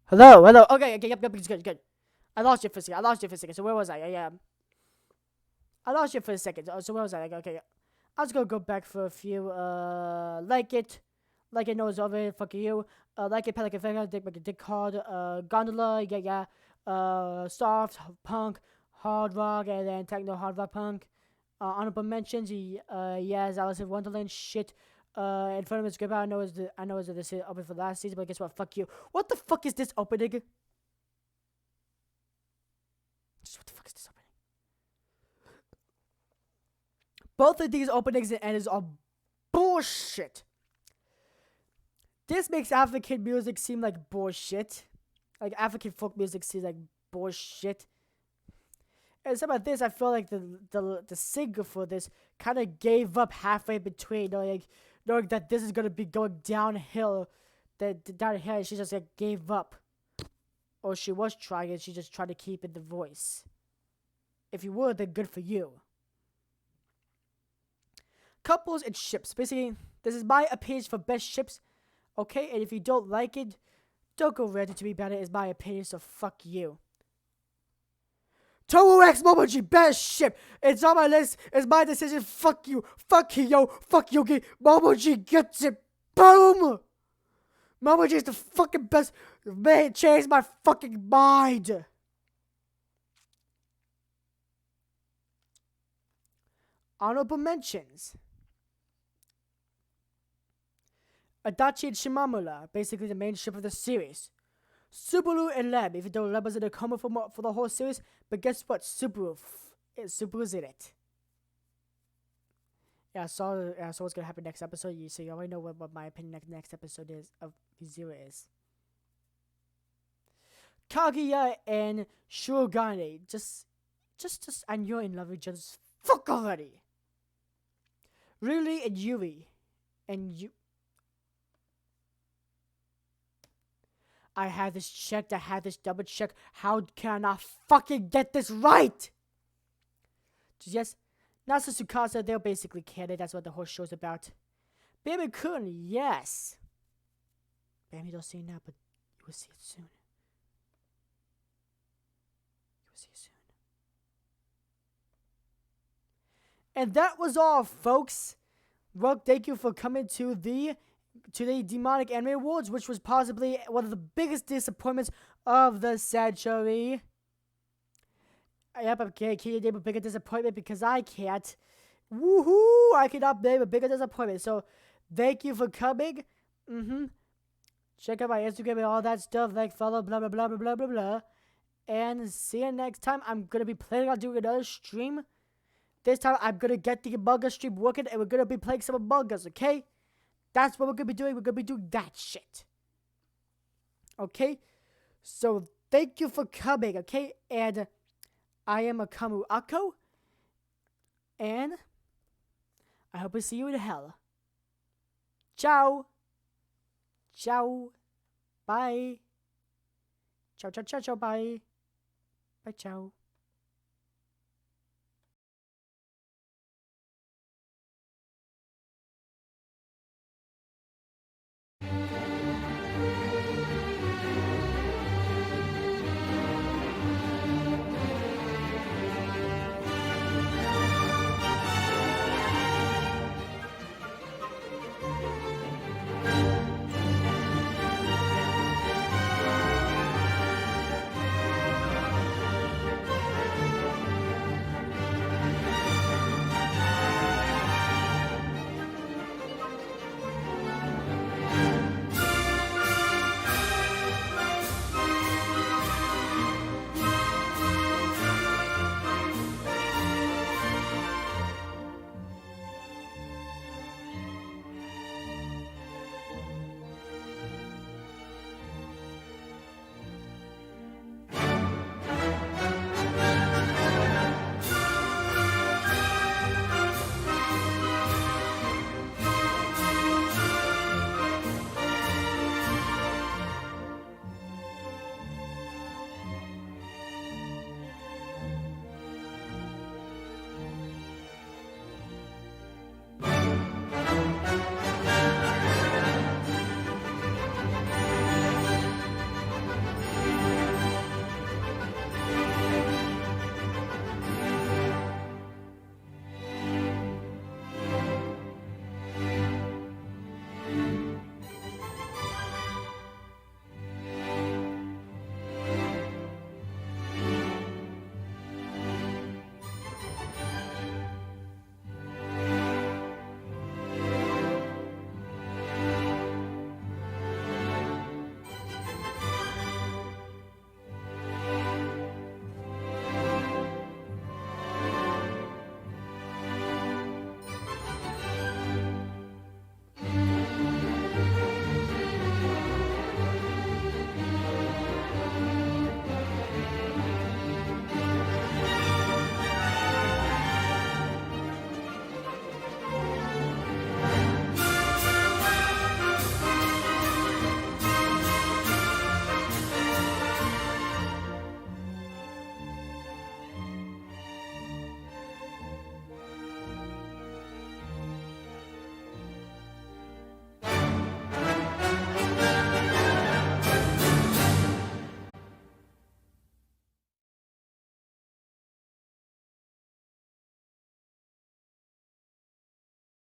Hello, hello. Okay, okay, yep, it's good, good. I lost you for a second. So where was I? I lost you for a second. So where was I? Okay, I was gonna go back for a few. Like it knows over it. Fuck you. Like it, Pelican Finger, Dick Dick Hard, Gondola, yeah. Soft punk, hard rock, and then techno hard rock punk. Honorable mentions. Yes, Alice in Wonderland. Shit. In front of his grip. I know is this is open for last season, but guess what? Fuck you. What the fuck is this opening? Just what the fuck is this opening? Both of these openings and endings are bullshit. This makes African music seem like bullshit. Like African folk music seems like bullshit. And some of this, I feel like the singer for this kind of gave up halfway between, knowing that this is gonna be going downhill, downhill, and she just like gave up, or she was trying, and she just tried to keep in the voice. If you would, then good for you. Couples and ships. Basically, this is my opinion for best ships. Okay, and if you don't like it, don't go ready to be better. It's my opinion, so fuck you. Tomo X Momoji, best ship. It's on my list. It's my decision. Fuck you. Fuck you, yo. Fuck Yogi. Momoji gets it. Boom. Momoji is the fucking best. Man, changed my fucking mind. Honorable mentions. Adachi and Shimamura, basically the main ship of the series. Subaru and Lem, even though Lem was in a coma for the whole series, but guess what? Subaru's in it. Yeah, I saw what's gonna happen next episode. So you already know what my opinion next episode is of Zero is. Kaguya and Shurogane, just, and you're in love with each other. Fuck already. Really and Yuri, and you. I had this checked. I had this double checked. How can I fucking get this right? Just yes, Nasa Tsukasa, they're basically canon. That's what the whole show's about. Baby Kun, yes. Baby, don't see it now, but you will see it soon. You will see it soon. And that was all, folks. Well, thank you for coming to the Demonic Anime Awards, which was possibly one of the biggest disappointments of the century. Yep, I can't name a bigger disappointment because I can't. Woohoo! I cannot name a bigger disappointment. So, thank you for coming. Check out my Instagram and all that stuff. Like, follow, blah, blah, blah, blah, blah, blah, blah. And see you next time. I'm going to be planning on doing another stream. This time, I'm going to get the manga stream working, and we're going to be playing some Among Us, okay? That's what we're going to be doing. We're going to be doing that shit. Okay? So, thank you for coming, okay? And I am Akamu Akko. And I hope to see you in hell. Ciao. Ciao. Bye. Ciao, ciao, ciao, ciao, bye. Bye, ciao.